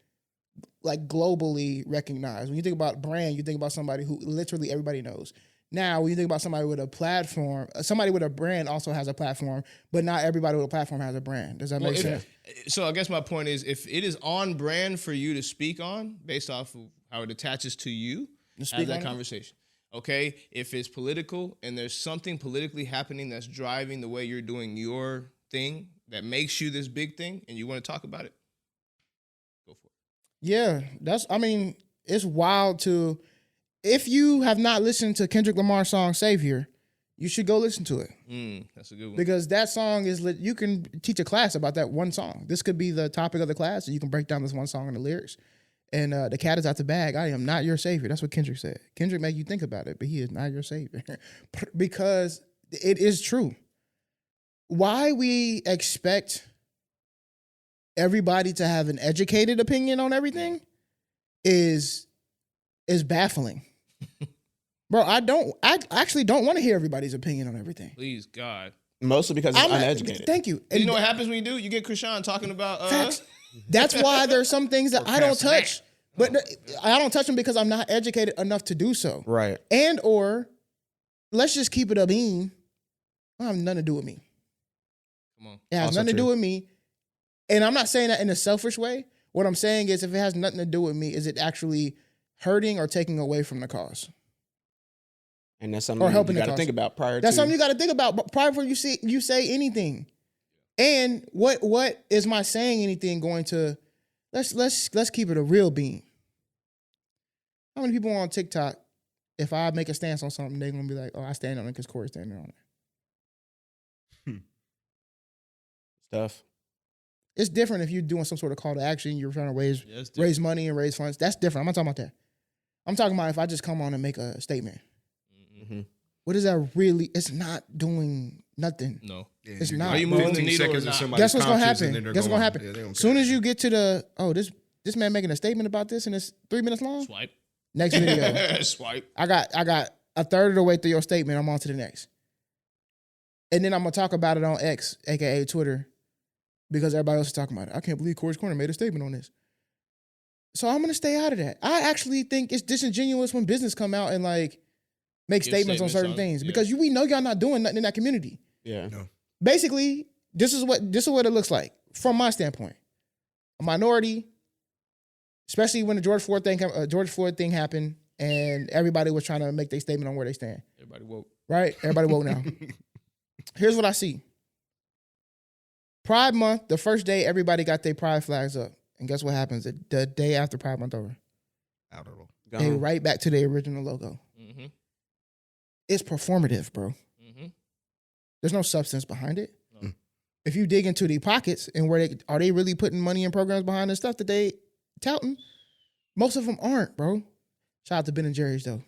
like globally recognized. When you think about brand, you think about somebody who literally everybody knows. Now, when you think about somebody with a platform, somebody with a brand also has a platform, but not everybody with a platform has a brand. Does that make sense? So I guess my point is, if it is on brand for you to speak on, based off of how it attaches to you, speak have that on it? conversation. Okay, if it's political and there's something politically happening that's driving the way you're doing your thing that makes you this big thing, and you want to talk about it, go for it. Yeah, it's wild to. If you have not listened to Kendrick Lamar's song "Savior," you should go listen to it That's a good one. because that song is lit. You can teach a class about that one song. This could be the topic of the class, and you can break down this one song and the lyrics. And the cat is out the bag. I am not your savior. That's what Kendrick said. Kendrick make you think about it, but he is not your savior because it is true. Why we expect everybody to have an educated opinion on everything is baffling. Bro, I actually don't want to hear everybody's opinion on everything. Please, God. Mostly because it's uneducated. Thank you. And you know what happens when you do? You get Krishan talking about Facts. That's why there's some things that I don't touch. But I don't touch them because I'm not educated enough to do so. Right. And or let's just keep it a bean. It have nothing to do with me. Come on. It has Also nothing to true. do with me. And I'm not saying that in a selfish way. What I'm saying is if it has nothing to do with me, is it actually hurting or taking away from the cause? And that's something Or you helping the got to cause. think about prior That's to. something you got to think about prior before you say anything. And what is my saying anything going to? Let's keep it a real bean. How many people on TikTok, if I make a stance on something, they're gonna be like, "Oh, I stand on it because Cori's standing on it." Stuff. It's different if you're doing some sort of call to action. You're trying to Yeah, raise money and raise funds. That's different. I'm not talking about that. I'm talking about if I just come on and make a statement. Mm-hmm. What is that really? It's not doing nothing. No. Yeah, It's you're not, gonna Are you put moving the 15 needle or seconds in not? somebody's Guess what's gonna conscience and happen? then they're Guess what's gonna going, happen? yeah, they don't Soon care. as you get to this man making a statement about this and it's 3 minutes long. Swipe. Next video. Swipe. I got a third of the way through your statement, I'm on to the next. And then I'm going to talk about it on X, a.k.a. Twitter, because everybody else is talking about it. I can't believe Cori's Corner made a statement on this. So I'm going to stay out of that. I actually think it's disingenuous when business come out and like make statements on certain things because we know y'all not doing nothing in that community. Yeah. No. Basically, this is what it looks like from my standpoint. A minority, especially when the George Floyd thing happened and everybody was trying to make their statement on where they stand. Everybody woke. Right? Everybody woke now. Here's what I see. Pride Month, the first day, everybody got their pride flags up. And guess what happens? The day after Pride Month over. Out of it. They right back to the original logo. Mm-hmm. It's performative, bro. Mm-hmm. There's no substance behind it. No. If you dig into the pockets and are they really putting money and programs behind the stuff that they touting? Most of them aren't, bro. Shout out to Ben and Jerry's though.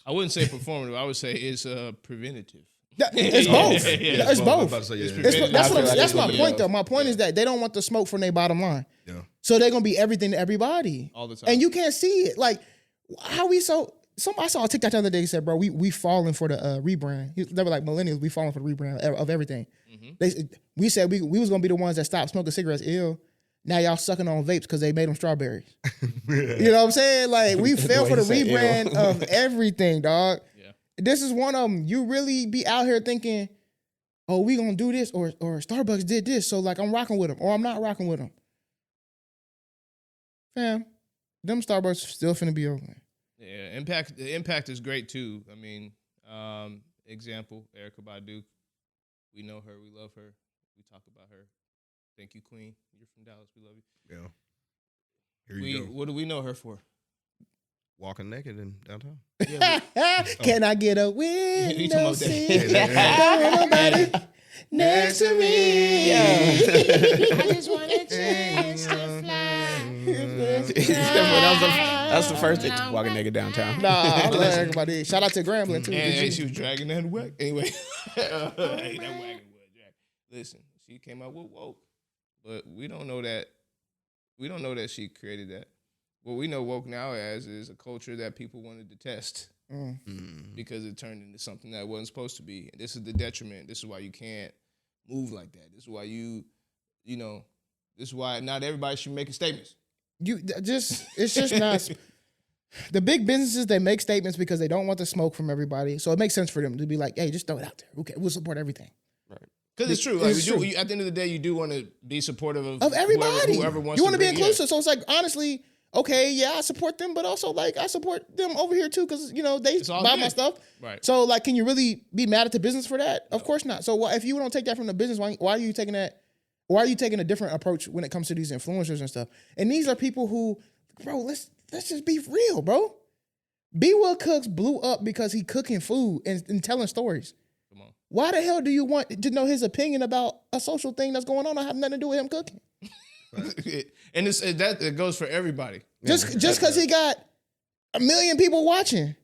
I wouldn't say performative. I would say it's preventative. It's both. Yeah. It's both. That's my point else. though. My point is that they don't want the smoke from their bottom line. Yeah. So they're gonna be everything to everybody all the time, and you can't see it. Like how we so. I saw a TikTok the other day. He said, "Bro, we falling for the rebrand." They were like millennials. We falling for the rebrand of everything. Mm-hmm. We said we was gonna be the ones that stopped smoking cigarettes ill. Now y'all sucking on vapes because they made them strawberries. You know what I'm saying? Like we fell for the rebrand of everything, dog. Yeah. This is one of them. You really be out here thinking, "Oh, we gonna do this," or Starbucks did this, so like I'm rocking with them, or I'm not rocking with them. Fam, them Starbucks still finna be open. Yeah, the impact is great too. I mean, example, Erykah Badu. We know her, we love her, we talk about her. Thank you, Queen. You're from Dallas, we love you. Yeah. Here you go. What do we know her for? Walking naked in downtown. Yeah, Can I get a window seat? Don't want nobody next to me. Yeah. I just want a chance to fly. That's the first thing. Walking naked downtown. Nah, I love everybody. Shout out to Grambling too. And she was dragging that wagon. Anyway, hey, that wagon was dragging. Listen, she came out with woke, but we don't know that. We don't know that she created that. What we know woke now as is a culture that people wanted to test because it turned into something that wasn't supposed to be. And this is the detriment. This is why you can't move like that. This is why this is why not everybody should be making statements. It's just not. The big businesses, they make statements because they don't want the smoke from everybody. So it makes sense for them to be like, hey, just throw it out there. Okay, we'll support everything. Right. Because it's true. Like at the end of the day, you do want to be supportive of everybody. Whoever wants you want to be inclusive. Yeah. So it's like, honestly, okay, yeah, I support them, but also like I support them over here too because, they buy my stuff. Right. So like, can you really be mad at the business for that? No. Of course not. So if you don't take that from the business, why are you taking that? Why are you taking a different approach when it comes to these influencers and stuff? And these are people who, bro, let's just be real, bro. B. Will Cooks blew up because he cooking food and telling stories. Come on. Why the hell do you want to know his opinion about a social thing that's going on that have nothing to do with him cooking? And that goes for everybody. Just because he got 1 million people watching.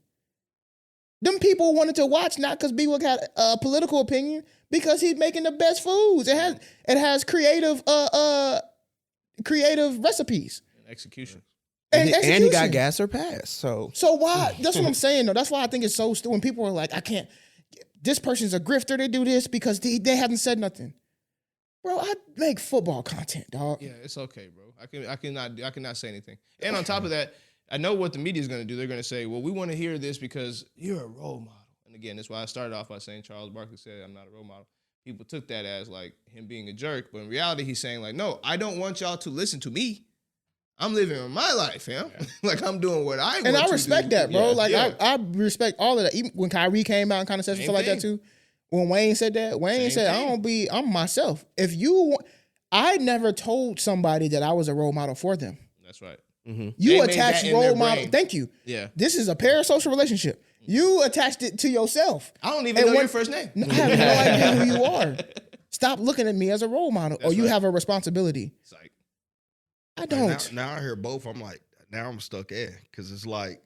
Them people wanted to watch not because B. Will had a political opinion, because he's making the best foods. It has creative recipes. And execution. And he got gas or pass. So why? That's what I'm saying though. That's why I think it's so when people are like, I can't. This person's a grifter. They do this because they haven't said nothing. Bro, I make football content, dog. Yeah, it's okay, bro. I cannot say anything. And on top of that, I know what the media is going to do. They're going to say, well, we want to hear this because you're a role model. And again, that's why I started off by saying Charles Barkley said I'm not a role model. People took that as like him being a jerk, but in reality, he's saying like, no, I don't want y'all to listen to me. I'm living my life, fam. Yeah. Like I'm doing what I want to do. And I respect that, bro. Yeah. Like I respect all of that. Even when Kyrie came out and kind of said stuff like that too. When Wayne said that, Wayne said, I'm myself. I never told somebody that I was a role model for them. That's right. Mm-hmm. You attached role model. Thank you. Yeah. This is a parasocial relationship. You attached it to yourself. I don't even know your first name. I have no idea who you are. Stop looking at me as a role model, or you have a responsibility. It's like, I don't. Now I hear both. I'm like, now I'm stuck in because it's like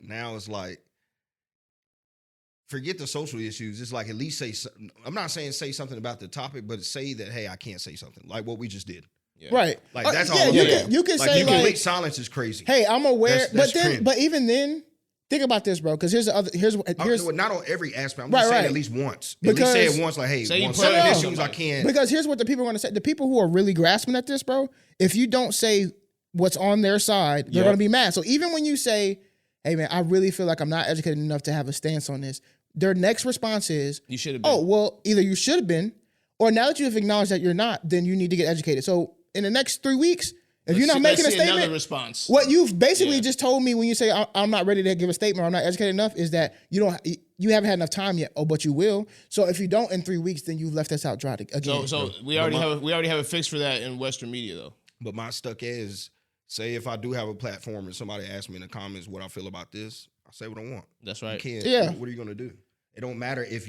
forget the social issues. It's like at least say something. I'm not saying say something about the topic, but say that, hey, I can't say something like what we just did. Yeah. Right. Like that's all. You can like, say complete silence is crazy. Hey, I'm aware, that's but even then, think about this, bro. Because here's not on every aspect. I'm Right, just saying right. at least once. Because- at least say it once, like, hey, Say you once put it as on soon as I somebody. can. because here's what the people are gonna say. The people who are really grasping at this, bro. If you don't say what's on their side, they're gonna be mad. So even when you say, "Hey, man, I really feel like I'm not educated enough to have a stance on this," their next response is, You should have been. "Oh, well, either you should have been, or now that you have acknowledged that you're not, then you need to get educated." So in the next 3 weeks, if you're not making a Let's see another statement, response. what you've basically Yeah. just told me when you say I'm not ready to give a statement or I'm not educated enough is that you haven't had enough time yet. Oh, but you will. So if you don't in 3 weeks, then you've left us out dry again. So we already have a fix for that in Western media though. But my stuck is, say if I do have a platform and somebody asks me in the comments what I feel about this, I say what I want. That's right. You can't. Yeah. What are you gonna do? It don't matter if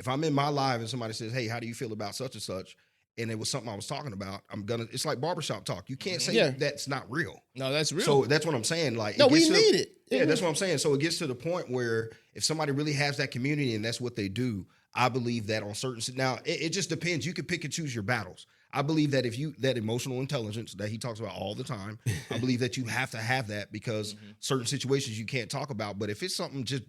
I'm in my live and somebody says, "Hey, how do you feel about such and such?" and it was something I was talking about. It's like barbershop talk. You can't say that's not real. No, that's real. So that's what I'm saying. Like, no, we need it. Yeah, that's what I'm saying. So it gets to the point where if somebody really has that community and that's what they do, I believe that on certain, now it just depends. You can pick and choose your battles. I believe that that emotional intelligence that he talks about all the time, I believe that you have to have that because certain situations you can't talk about. But if it's something just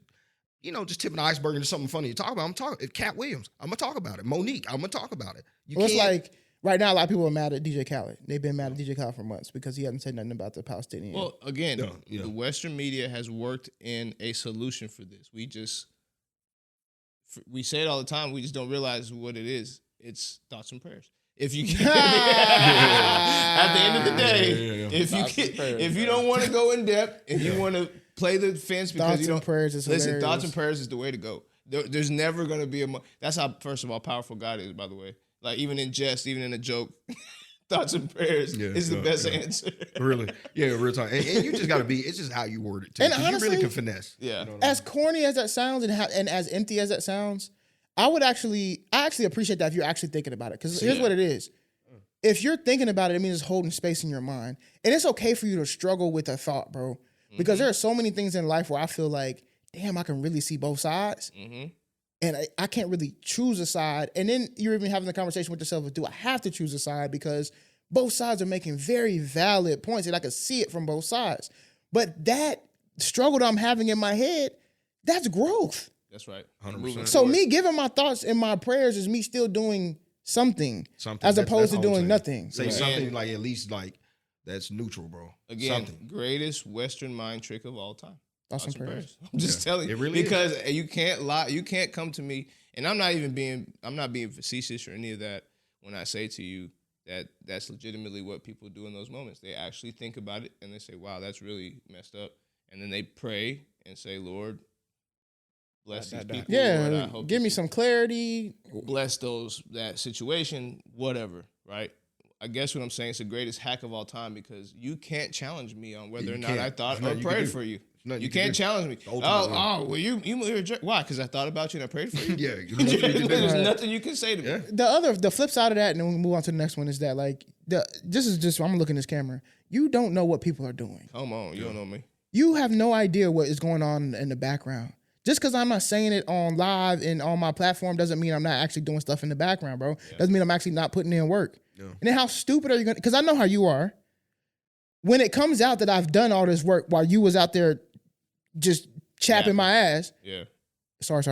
tip an iceberg into something funny to talk about, I'm talking. Cat Williams, I'm gonna talk about it. Monique, I'm gonna talk about it. It's like right now, a lot of people are mad at DJ Khaled. They've been mad at DJ Khaled for months because he hasn't said nothing about the Palestinian. Well, again, the Western media has worked in a solution for this. We say it all the time. We just don't realize what it is. It's thoughts and prayers. If you can, at the end of the day, if you don't want to go in depth, if you want to play the fence because you don't, prayers is listen, hilarious. thoughts and prayers is the way to go. There's never going to be that's how, first of all, powerful God is, by the way. Like, even in jest, even in a joke, thoughts and prayers is the best answer. Really? Yeah, real time. And you just got to it's just how you word it, too. And honestly, you really can finesse. Yeah. You know as corny as that sounds and as empty as that sounds, I actually appreciate that if you're actually thinking about it. Because here's what it is. If you're thinking about it, it means it's holding space in your mind. And it's okay for you to struggle with a thought, bro. Because there are so many things in life where I feel like, damn, I can really see both sides. And I can't really choose a side. And then you're even having the conversation with yourself of, do I have to choose a side? Because both sides are making very valid points and I can see it from both sides. But that struggle that I'm having in my head, that's growth. That's right. 100%. So me giving my thoughts and my prayers is me still doing something as opposed to doing nothing. Say something like, at least like, that's neutral, bro. Again, greatest Western mind trick of all time. Thoughts and prayers. I'm just telling you. It really because is. You can't lie. You can't come to me, and I'm not being facetious or any of that when I say to you that that's legitimately what people do in those moments. They actually think about it and they say, wow, that's really messed up. And then they pray and say, Lord, bless these people. Yeah, Lord, I hope give me some clarity. Bless that situation, whatever, right? I guess what I'm saying is the greatest hack of all time because you can't challenge me on whether or not I thought or prayed for you. You can't challenge me. Well, you're a jerk. Why? Because I thought about you and I prayed for you. There's nothing you can say to me. The flip side of that, and then we move on to the next one, is that like this is just, I'm gonna look in this camera. You don't know what people are doing. Come on, you don't know me. You have no idea what is going on in the background. Just because I'm not saying it on live and on my platform doesn't mean I'm not actually doing stuff in the background, bro. Doesn't mean I'm actually not putting in work. Yeah. And then how stupid are you gonna? Because I know how you are. When it comes out that I've done all this work while you was out there just chapping my ass. Yeah. Sorry.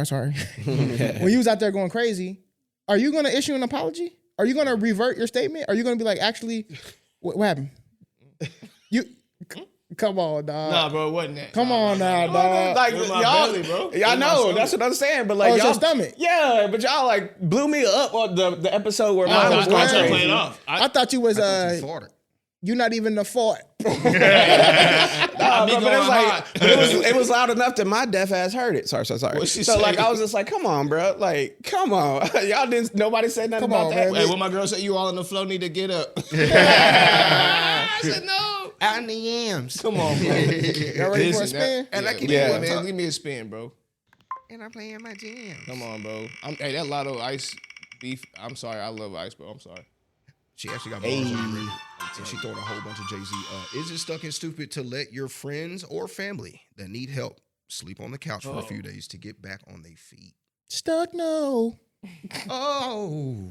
When you was out there going crazy, are you going to issue an apology? Are you going to revert your statement? Are you going to be like, actually, what happened? Come on, dog. Nah, bro, it wasn't that. Come on now, dog. Like, y'all, belly, bro. I know, that's what I'm saying. But like, y'all, y'all, your stomach. Yeah, but y'all like blew me up on the episode where mine was going crazy. I thought you was you're not even the fault. But it was loud enough that my deaf ass heard it. Sorry. So like, I was just like, come on, bro. Like, come on. Y'all didn't. Nobody said nothing about that. Hey, when my girl said you all on the floor need to get up. I said no. Out in the yams. Come on, bro. Y'all ready for a spin? Man, give me a spin, bro. And I'm playing my jam. Come on, bro. Hey, that Lotto Ice beef. I'm sorry. I love ice, bro. I'm sorry. She actually got balls on me. And she throwing a whole bunch of Jay-Z. Is it stuck and stupid to let your friends or family that need help sleep on the couch for a few days to get back on their feet? Stuck, no.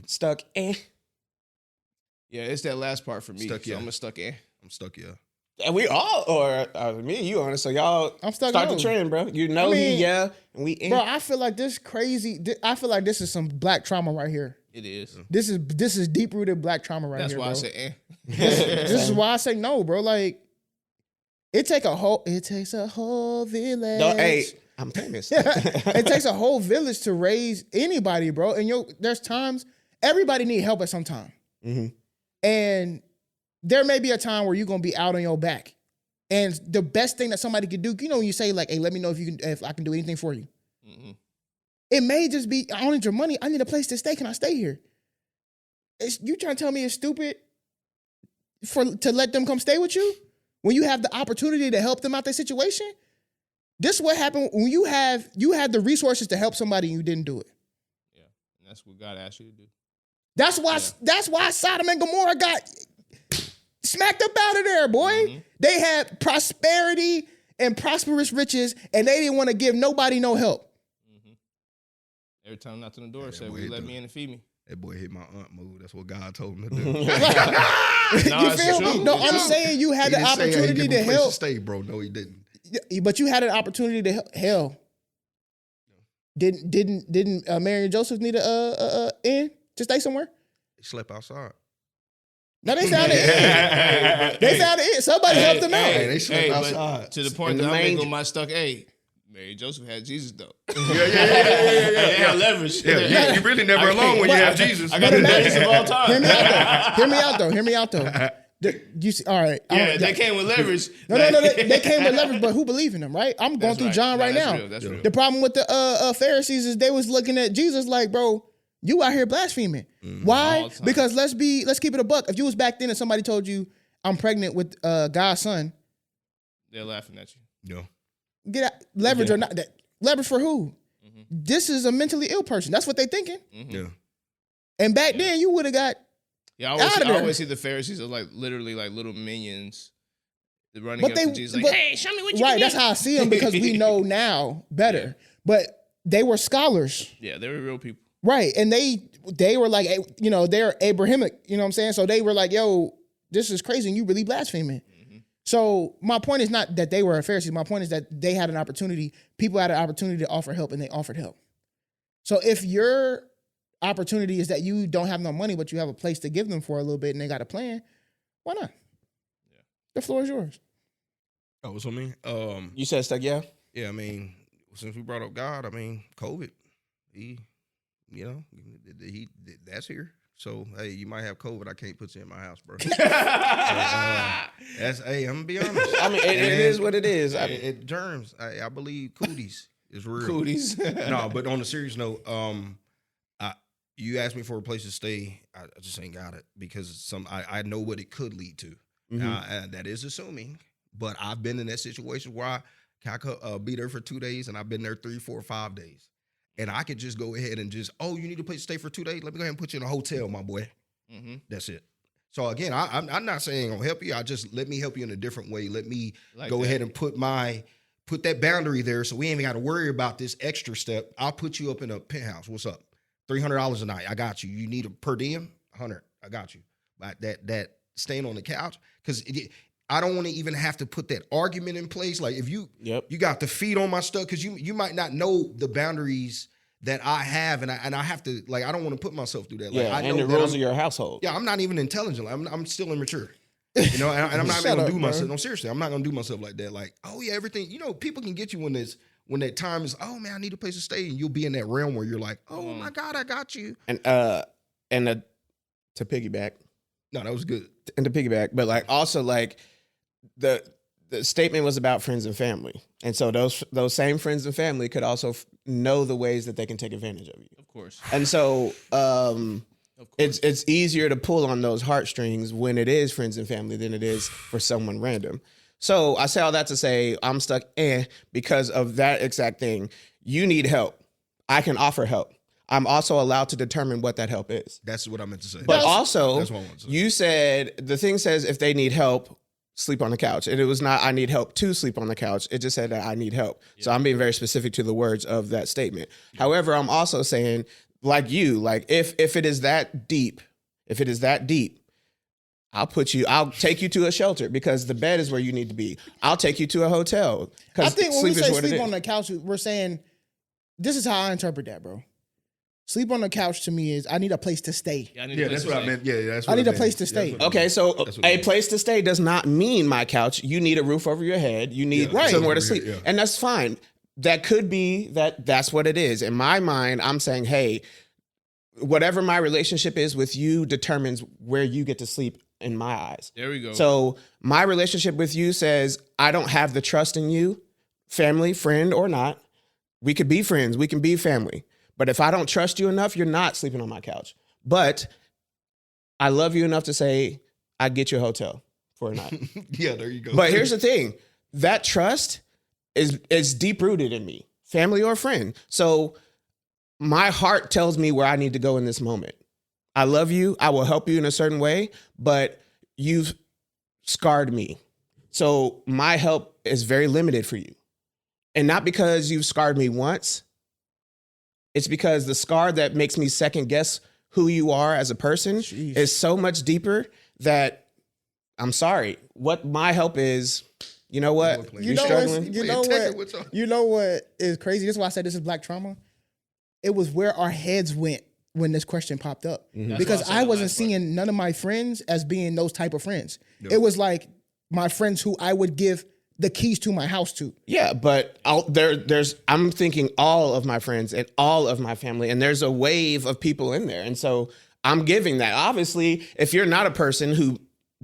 Stuck, Yeah, it's that last part for me. Stuck, yeah. So I'm a stuck, I'm stuck, yeah. And we all, or me and you on it, so y'all I'm stuck start on. the trend, bro. You know, I mean, and we in. Bro, I feel like this crazy. I feel like this is some black trauma right here. It is. This is deep rooted black trauma right That's here. why bro. I say, This is why I say no, bro. Like, it takes a whole village. No, hey, I'm famous. It takes a whole village to raise anybody, bro. And there's times everybody need help at some time. Mm-hmm. And there may be a time where you're gonna be out on your back. And the best thing that somebody could do, when you say like, "Hey, let me know if I can do anything for you." mm-hmm. It may just be, I don't need your money. I need a place to stay. Can I stay here? You trying to tell me it's stupid to let them come stay with you when you have the opportunity to help them out their situation? This is what happened when you had the resources to help somebody and you didn't do it. Yeah, and that's what God asked you to do. That's why Sodom and Gomorrah got smacked up out of there, boy. Mm-hmm. They had prosperity and prosperous riches, and they didn't want to give nobody no help. Mm-hmm. Every time I knocked on the door, said, boy, "Will you let me in and feed me?" That boy hit my aunt move. That's what God told him to do. You it's feel me? true. No, It's I'm true. saying you had the opportunity to help. Stay, bro. No, he didn't. But you had an opportunity to help. Didn't Mary and Joseph need a inn to stay somewhere? He slept outside. No, they found it. They found it. Somebody helped them out. Hey, they slept but outside. to the point And that the I'm main- making my stuck. Hey, Mary Joseph had Jesus though. Yeah. They had leverage. Yeah, you really never alone when you have Jesus. I got the baddest of all time. Hear me out though. You see, all right. Yeah, they came with leverage. No. They came with leverage, but who believe in them, right? I'm going That's through right. John No, right that's now. real, that's real. The problem with the Pharisees is they was looking at Jesus like, bro, you out here blaspheming. Why? All the time. Because let's keep it a buck. If you was back then and somebody told you I'm pregnant with God's son, They're laughing at you. No. get out, leverage or not. Leverage for who? Mm-hmm. This is a mentally ill person. That's what they thinking. Mm-hmm. Yeah. And back then you would have got. Yeah, Out of I there. always see the Pharisees as like literally like little minions. They're running But up they- to Jesus like, but- "Hey, show me what you Right, can that's eat." how I see them because we know now better. But they were scholars. Yeah, they were real people. Right. And they were like, they're Abrahamic, you know what I'm saying? So they were like, yo, this is crazy and you really blaspheming. Mm-hmm. So my point is not that they were a Pharisee. My point is that they had an opportunity, people had an opportunity to offer help and they offered help. So if your opportunity is that you don't have no money, but you have a place to give them for a little bit and they got a plan, why not? Yeah. The floor is yours. Oh, so me? You said stuck, yeah? Yeah, I mean, since we brought up God, I mean, COVID, that's here. So, hey, you might have COVID. I can't put you in my house, bro. Hey, I'm gonna be honest. I mean, it is what it is. It germs. I believe cooties is real. Cooties. No, but on a serious note, you asked me for a place to stay. I just ain't got it because I know what it could lead to. Mhm. That is assuming, but I've been in that situation where I could be there for 2 days and I've been there 3, 4, 5 days. And I could just go ahead and you need a place to stay for 2 days? Let me go ahead and put you in a hotel, my boy. Mm-hmm. That's it. So again, I'm not saying I'll help you. Let me help you in a different way. Let me Like go that. ahead and put that boundary there so we ain't even got to worry about this extra step. I'll put you up in a penthouse. What's up? $300 a night. I got you. You need a per diem? 100. I got you. But that staying on the couch, because I don't want to even have to put that argument in place. Like if you got the feet on my stuff, because you might not know the boundaries that I have, and I have to, like, I don't want to put myself through that. Like, Yeah, I and know the that rules of your household. Yeah, I'm not even intelligent. I'm still immature. You know, and I'm not Shut even gonna up, do bro. myself. No, seriously, I'm not gonna do myself like that. Like, oh yeah, everything. You know, people can get you when that time is. Oh man, I need a place to stay, and you'll be in that realm where you're like, oh my God, I got you. And to piggyback, No, that was good. but like also like the statement was about friends and family, and so those same friends and family could also know the ways that they can take advantage of you. Of course. And so Of course. it's easier to pull on those heartstrings when it is friends and family than it is for someone random. So I say all that to say I'm stuck because of that exact thing. You need help. I can offer help. I'm also allowed to determine what that help is. That's what I meant to say. But also, that's what I wanted to say. you said the thing says if they need help, sleep on the couch. And it was not I need help to sleep on the couch. It just said that I need help. Yeah. So I'm being very specific to the words of that statement. Yeah. However, I'm also saying, like you, like if it is that deep, I'll take you to a shelter because the bed is where you need to be. I'll take you to a hotel. I think when we say sleep on the couch, we're saying, this is how I interpret that, bro. Sleep on the couch to me is I need a place to stay. Yeah, that's what I meant. Yeah, that's what I need a place to stay. Okay, so a place to stay does not mean my couch. You need a roof over your head. You need somewhere to sleep. And that's fine. That could be that's what it is. In my mind, I'm saying, hey, whatever my relationship is with you determines where you get to sleep in my eyes. There we go. So my relationship with you says I don't have the trust in you, family, friend or not. We could be friends. We can be family. But if I don't trust you enough, you're not sleeping on my couch. But I love you enough to say, I'd get you a hotel for a night. Yeah, there you go. But here's the thing. That trust is deep-rooted in me, family or friend. So my heart tells me where I need to go in this moment. I love you. I will help you in a certain way, but you've scarred me. So my help is very limited for you. And not because you've scarred me once. It's because the scar that makes me second guess who you are as a person is so much deeper that I'm sorry. What my help is, you know what? You know struggling. You know what is crazy? This is why I said this is black trauma. It was where our heads went when this question popped up. Mm-hmm. Because I wasn't seeing none of my friends as being those type of friends. Yep. It was like my friends who I would give the keys to my house to. Yeah, but I'm thinking all of my friends and all of my family, and there's a wave of people in there. And so I'm giving that. Obviously, if you're not a person who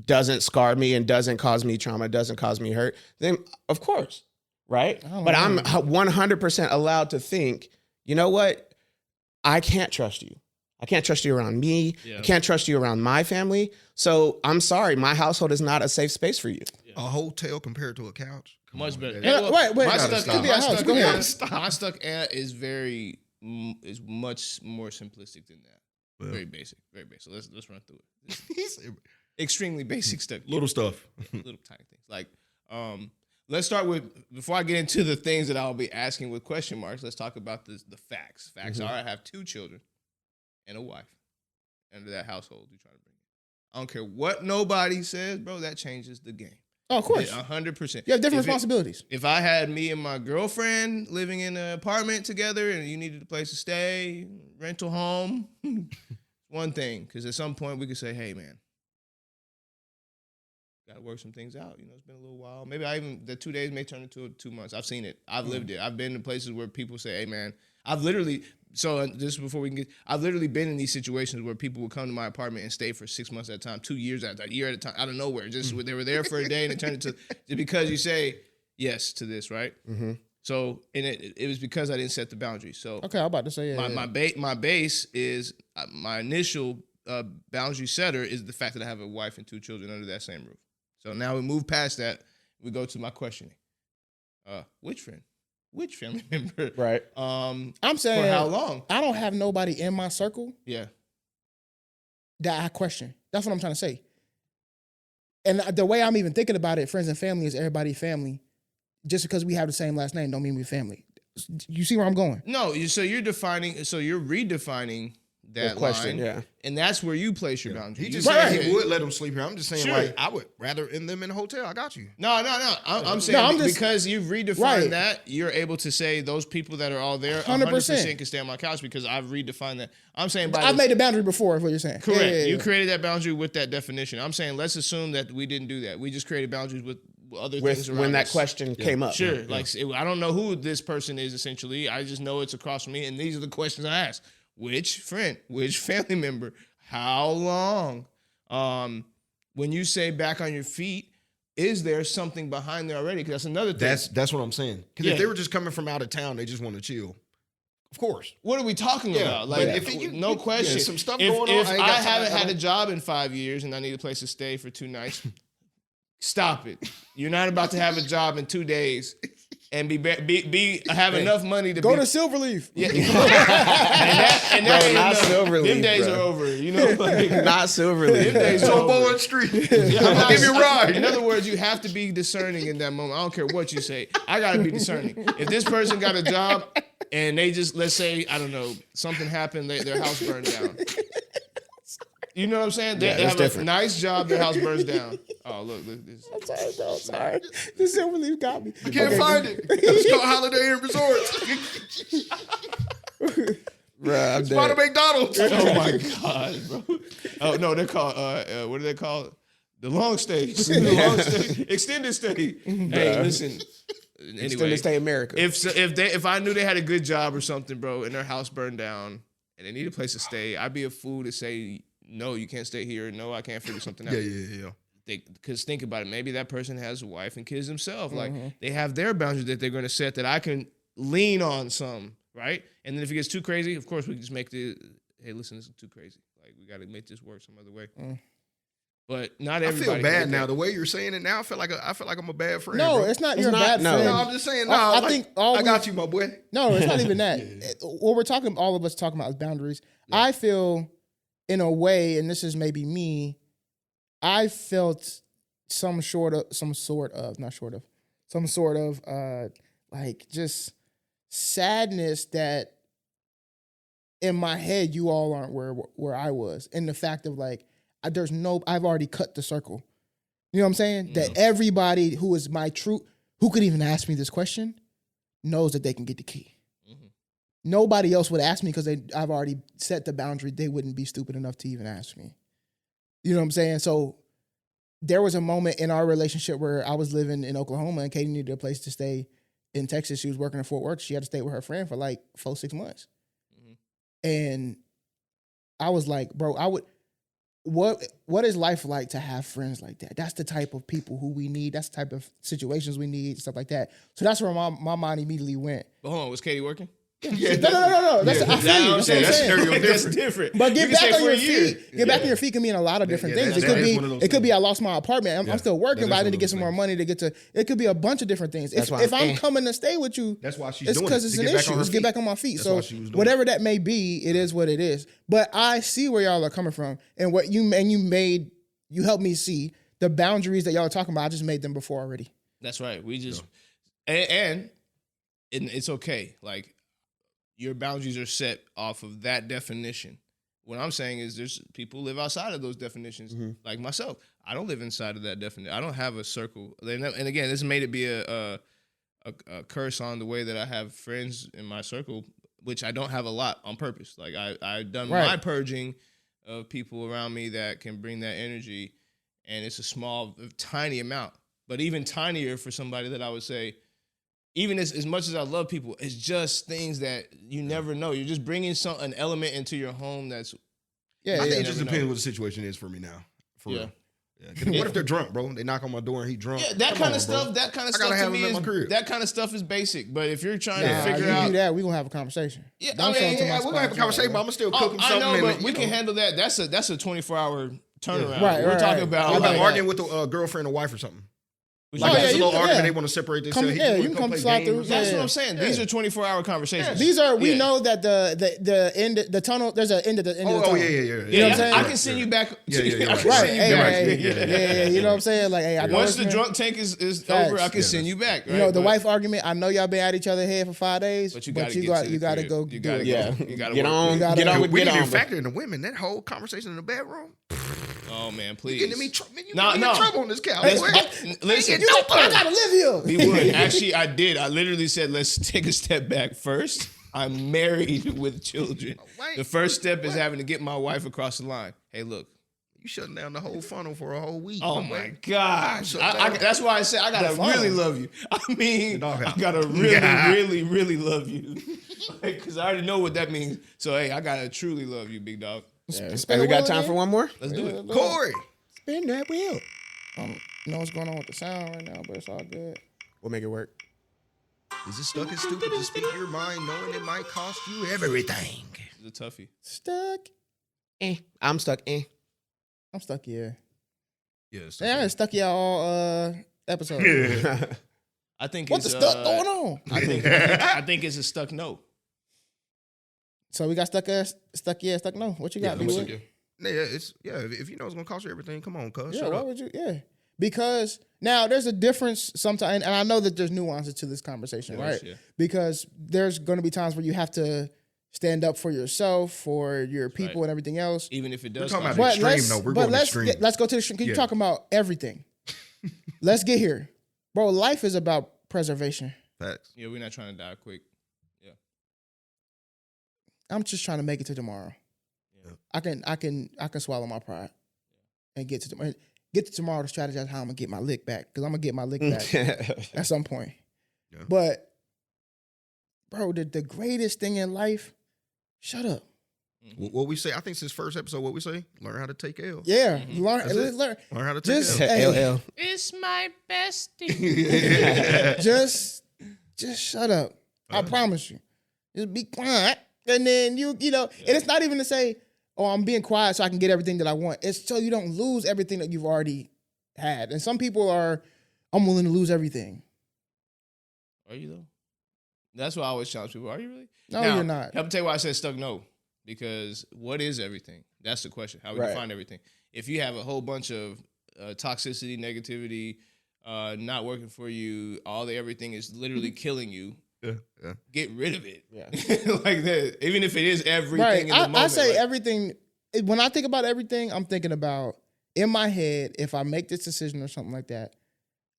doesn't scar me and doesn't cause me trauma, doesn't cause me hurt, then of course, right? But I'm 100% allowed to think, you know what? I can't trust you. I can't trust you around me. Yeah. I can't trust you around my family. So I'm sorry, my household is not a safe space for you. A hotel compared to a couch? Much better. Wait. My Stuck could be a house. Go ahead. My Stuck is much more simplistic than that. Well, very basic. Let's run through it. Extremely basic stuff. Little stuff. Little tiny things. Like, let's start with, before I get into the things that I'll be asking with question marks, let's talk about the facts. Facts are I have 2 children and a wife under that household you're trying to bring in. I don't care what nobody says, bro, that changes the game. Oh, of course. 100%. You have different responsibilities. If I had me and my girlfriend living in an apartment together and you needed a place to stay, rental home, one thing. Because at some point we could say, hey, man, got to work some things out. You know, it's been a little while. Maybe the 2 days may turn into 2 months. I've seen it. I've lived it. I've been in places where people say, hey, man, I've literally been in these situations where people would come to my apartment and stay for 6 months at a time, 2 years at a year at a time, out of nowhere. Just they were there for a day and it turned into, just because you say yes to this, right? Mm-hmm. So, and it was because I didn't set the boundaries. So, okay, I'm about to say, my base is, my initial boundary setter is the fact that I have a wife and 2 children under that same roof. So now we move past that. We go to my questioning. Which friend? Which family member? Right. I'm saying, for how long? I don't have nobody in my circle. Yeah. That I question. That's what I'm trying to say. And the way I'm even thinking about it, friends and family is everybody family. Just because we have the same last name don't mean we're family. You see where I'm going? No. So you're redefining that question, line, and that's where you place your boundary. He just said he would let them sleep here. I'm just saying, like, I would rather in them in a hotel. I got you. No. I'm saying because you've redefined that, you're able to say those people that are all there 100% can stay on my couch because I've redefined that. I'm saying I've made the boundary before, is what you're saying. Correct. Yeah. You created that boundary with that definition. I'm saying let's assume that we didn't do that. We just created boundaries with other things around when that us. Question came up. Sure. Yeah. Like, I don't know who this person is essentially. I just know it's across from me, and these are the questions I ask. Which friend, which family member, how long? When you say back on your feet, is there something behind there already? Because that's another thing. That's what I'm saying. Because if they were just coming from out of town, they just want to chill. Of course. What are we talking about? Like, no question. Some stuff going on. If I haven't had a job in 5 years and I need a place to stay for 2 nights, stop it. You're not about to have a job in 2 days. And have enough money to go to Silverleaf. Yeah, not Silverleaf. Them days are over. You know, like, not Silverleaf. Them days are over. Bowen Street. I'm gonna give you a ride. In other words, you have to be discerning in that moment. I don't care what you say. I gotta be discerning. If this person got a job and they just, let's say, I don't know, something happened, their house burned down. You know what I'm saying? They Yeah, have that's a different. nice job. Their house burns down. Oh, look this. I'm sorry, no, I'm sorry. This silver leaf got me. I can't find it. It's called Holiday Inn Resorts. Bruh, I'm It's by the dead. McDonald's. Oh my God, bro. Oh no, they're called what do they call it? The long stays. The long stay. Extended stay. Hey, listen. Anyway, Extended stay America. if I knew they had a good job or something, bro, and their house burned down and they need a place to stay, I'd be a fool to say no, you can't stay here. No, I can't figure something out. Yeah. Because think about it, maybe that person has a wife and kids themselves. Like they have their boundaries that they're going to set that I can lean on some, right? And then if it gets too crazy, of course we can just make hey, listen, this is too crazy. Like we got to make this work some other way. But not I everybody. feel bad now. The way you're saying it now, I feel like I'm a bad friend. No, bro. it's not. It's You're a not, bad no. friend. No, I'm just saying. No, I think all I got you, my boy. No, it's not even that. What we're talking, all of us talking about is boundaries. Yeah. I feel, in a way, and this is maybe me, I felt some sort of like just sadness that in my head you all aren't where I was, and the fact of like I've already cut the circle. You know what I'm saying? Yeah. That everybody who is who could even ask me this question knows that they can get the key. Mm-hmm. Nobody else would ask me because I've already set the boundary. They wouldn't be stupid enough to even ask me. You know what I'm saying? So there was a moment in our relationship where I was living in Oklahoma and Katie needed a place to stay in Texas. She was working in Fort Worth. She had to stay with her friend for like 4-6 months. Mm-hmm. And I was like, bro, what is life like to have friends like that? That's the type of people who we need. That's the type of situations we need, stuff like that. So that's where my mind immediately went. But hold on, was Katie working? Yeah, no. I feel you. That's what I'm saying. That's different. But get back on your feet. Get back on your feet can mean a lot of different things. It could be I lost my apartment. I'm still working, but I need to get some more money to get to. It could be a bunch of different things. If I'm coming to stay with you, that's why she's it's doing because it's an issue. It's get back on my feet. So whatever that may be, it is what it is. But I see where y'all are coming from, and what you helped me see the boundaries that y'all are talking about. I just made them before already. That's right. We just and it's okay. Like, your boundaries are set off of that definition. What I'm saying is there's people who live outside of those definitions, like myself. I don't live inside of that definition. I don't have a circle. And again, this made it be a curse on the way that I have friends in my circle, which I don't have a lot on purpose. Like I've done my purging of people around me that can bring that energy, and it's a tiny amount. But even tinier for somebody that I would say, even as much as I love people, it's just things that you never know. You're just bringing an element into your home that's... I think it just depends what the situation is for me now. For real. Yeah. What if they're drunk, bro? They knock on my door and he drunk. Yeah, that kind of stuff to me is... That kind of stuff is basic. But if you're trying to figure out... If you do that, we're going to have a conversation. Yeah, we're going to have a conversation, but I'm going to still cook him something. I know, but we can handle that. That's a 24-hour turnaround. Right, we're talking about... I'm arguing with a girlfriend or wife or something. Like that's a little argument. They want to separate themselves. You can come slide through. That's what I'm saying. These are 24-hour conversations. These are. We know that the end, the tunnel. There's an end at the end of the tunnel. Yeah. You know what I'm saying? I can send you back. Yeah. You know what I'm saying? Like, hey, once the drunk tank is over, I can send you back. Right? You know, the wife argument. I know y'all been at each other's head for 5 days, but you gotta go do it. Yeah, you gotta get on. We didn't even factor in the women. That whole conversation in the bedroom. Oh man, please. You getting me trouble on this couch. Listen, I gotta live here. We would. Actually, I did. I literally said, let's take a step back first. I'm married with children. The first step is having to get my wife across the line. Hey, look. You shutting down the whole funnel for a whole week. Oh my gosh. That's why I said I gotta really love you. I mean, I gotta really love you. Because I already know what that means. So, hey, I gotta truly love you, big dog. Yeah. And we got time for one more? Let's do it. Cori. Spin that wheel. I don't know what's going on with the sound right now, but it's all good. We'll make it work. Is it stuck and stupid to speak your mind knowing it might cost you everything? It's a toughie. Stuck. I'm stuck. I'm stuck, yeah. Yes. Yeah, I'm stuck y'all all episode. I think what the stuck going on? I think it's a stuck no. So we got stuck no. What you got? If you know it's gonna cost you everything, come on, cuz. Yeah, why would you? Yeah, because now there's a difference sometimes, and I know that there's nuances to this conversation, right? Yeah. Because there's going to be times where you have to stand up for yourself, for your people, right. and everything else. Even if it does. We're talking about cost you. extreme, though. We're going extreme. Let's go to the extreme. Because you're talking about everything. Let's get here. Bro, life is about preservation. Facts. Yeah, we're not trying to die quick. Yeah. I'm just trying to make it to tomorrow. Yeah. I can swallow my pride and get to tomorrow to strategize how I'm gonna get my lick back, because I'm gonna get my lick back at some point. Yeah. But bro, the greatest thing in life, shut up. What we say, I think since first episode, what we say, learn how to take L. Yeah, Mm-hmm. learn Learn how to take just L. LL. It's my bestie. just shut up. I promise you. Just be quiet, and then you know, and it's not even to say, oh, I'm being quiet so I can get everything that I want. It's so you don't lose everything that you've already had. And some people are, I'm willing to lose everything. Are you though? That's what I always challenge people. Are you really? No, Now, you're not. Help me tell you why I said stuck no. Because what is everything? That's the question. How we Right. define everything. If you have a whole bunch of toxicity, negativity, not working for you, all the everything is literally killing you, Yeah. get rid of it. Yeah. Like that. Even if it is everything Right. in the moment. I say like, everything. When I think about everything, I'm thinking about, in my head, if I make this decision or something like that,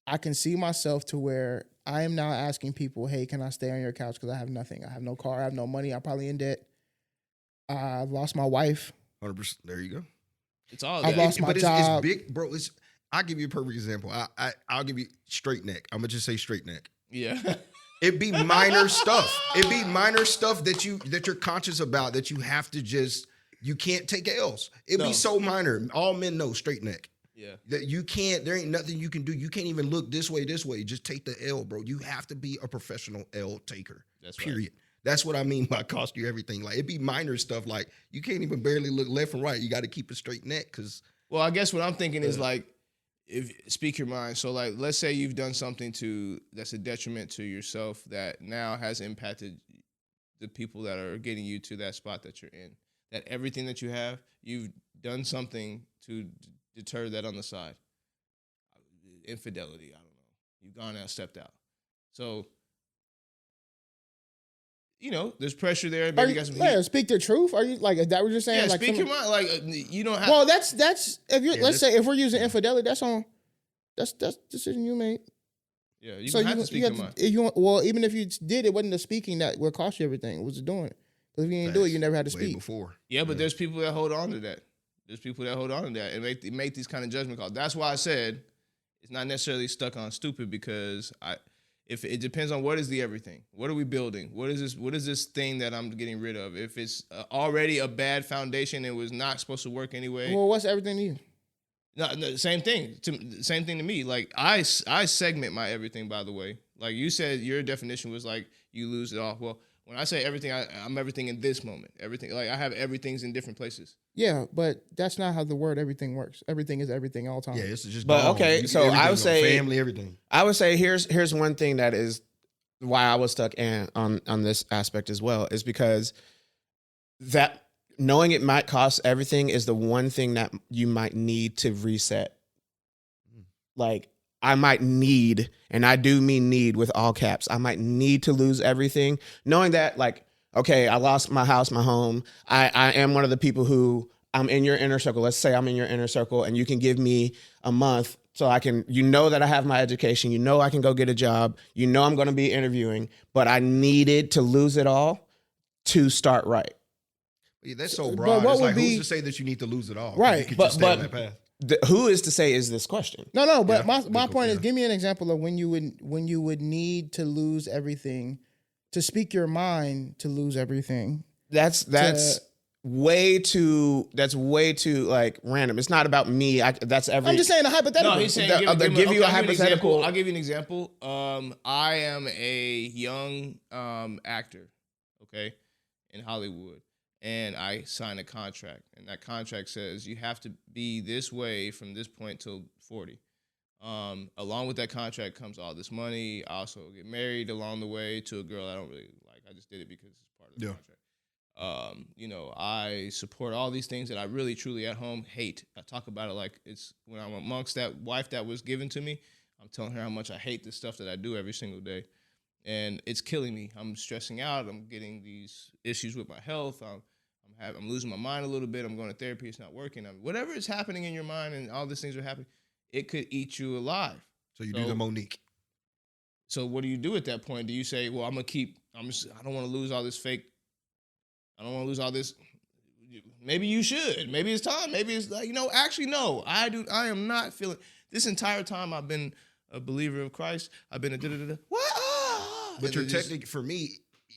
I can see myself to where I am now asking people, hey, can I stay on your couch? Because I have nothing. I have no car. I have no money. I'm probably in debt. I've lost my wife. 100%. There you go. it's all I've that. lost my But job. it's big, bro. I'll give you a perfect example. I'll give you straight neck. I'm gonna just say straight neck. Yeah. It be minor stuff. It be minor stuff that you're conscious about, that you have to just, you can't take L's. It No. be so minor. All men know straight neck. Yeah. That you can't, there ain't nothing you can do. You can't even look this way. Just take the L, bro. You have to be a professional L taker. That's right. period. That's what I mean by cost you everything. Like, it be minor stuff. Like, you can't even barely look left and right. You got to keep a straight neck, because Well, I guess what I'm thinking is like, if speak your mind. So like, let's say you've done something that's a detriment to yourself that now has impacted the people that are getting you to that spot that you're in. That everything that you have, you've done something to deter that on the side. Infidelity, I don't know. You've gone out, stepped out. So, you know, there's pressure there. Maybe you got some heat. Speak the truth. Are you like, is that what you're saying? Yeah, like speak your mind. Like, you don't have. Well, that's if you Yeah, let's say if we're using infidelity, that's decision you made. Yeah, you So don't have to speak your mind. Well, even if you did, it wasn't the speaking that would cost you everything. It was the doing it. Because if you didn't do it, you never had to way speak. before. Yeah, but there's people that hold on to that. There's people that hold on to that and make these kind of judgment calls. That's why I said it's not necessarily stuck on stupid, because if it depends on what is the everything. What are we building? What is this? What is this thing that I'm getting rid of? If it's already a bad foundation, it was not supposed to work anyway. Well, what's everything to you? No, same thing. Same thing to me. Like I segment my everything. By the way, like you said, your definition was like you lose it all. Well, when I say everything, I'm everything in this moment. Everything, like I have everything's in different places. Yeah, but that's not how the word everything works. Everything is everything all the time. Yeah, it's just. But gone. okay, You so get I would everything, say- family, everything. I would say here's one thing that is why I was stuck on this aspect as well, is because that knowing it might cost everything is the one thing that you might need to reset. Like, I might need, and I do mean need with all caps, I might need to lose everything, knowing that, like, okay, I lost my house, my home. I am one of the people who, I'm in your inner circle. Let's say I'm in your inner circle and you can give me a month so I can, you know that I have my education. You know I can go get a job. You know I'm going to be interviewing. But I needed to lose it all to start right. Yeah, that's so But broad. what It's like, would be- who's to say that you need to lose it all? Right, You could but- just stay on but- that path. Who is to say is this question? No, but Yeah, my point is, yeah. give me an example of when you would need to lose everything, to speak your mind to lose everything. That's way too like random. It's not about me. That's every. I'm just saying a hypothetical. No, he's saying give you a hypothetical. I'll give you an example. I am a young actor, okay, in Hollywood, and I sign a contract, and that contract says you have to be this way from this point till 40. Along with that contract comes all this money. I also get married along the way to a girl I don't really like. I just did it because it's part of the contract. You know, I support all these things that I really, truly at home hate. I talk about it like it's when I'm amongst that wife that was given to me. I'm telling her how much I hate the stuff that I do every single day. and it's killing me. I'm stressing out. I'm getting these issues with my health. I'm losing my mind a little bit. I'm going to therapy. It's not working. Whatever is happening in your mind and all these things are happening, it could eat you alive. So you do the Monique. So what do you do at that point? Do you say, well, I don't want to lose all this fake. I don't want to lose all this. Maybe you should. Maybe it's time. Maybe it's like, actually, no. I am not feeling. This entire time I've been a believer of Christ. I've been a da-da-da-da. What? But for me,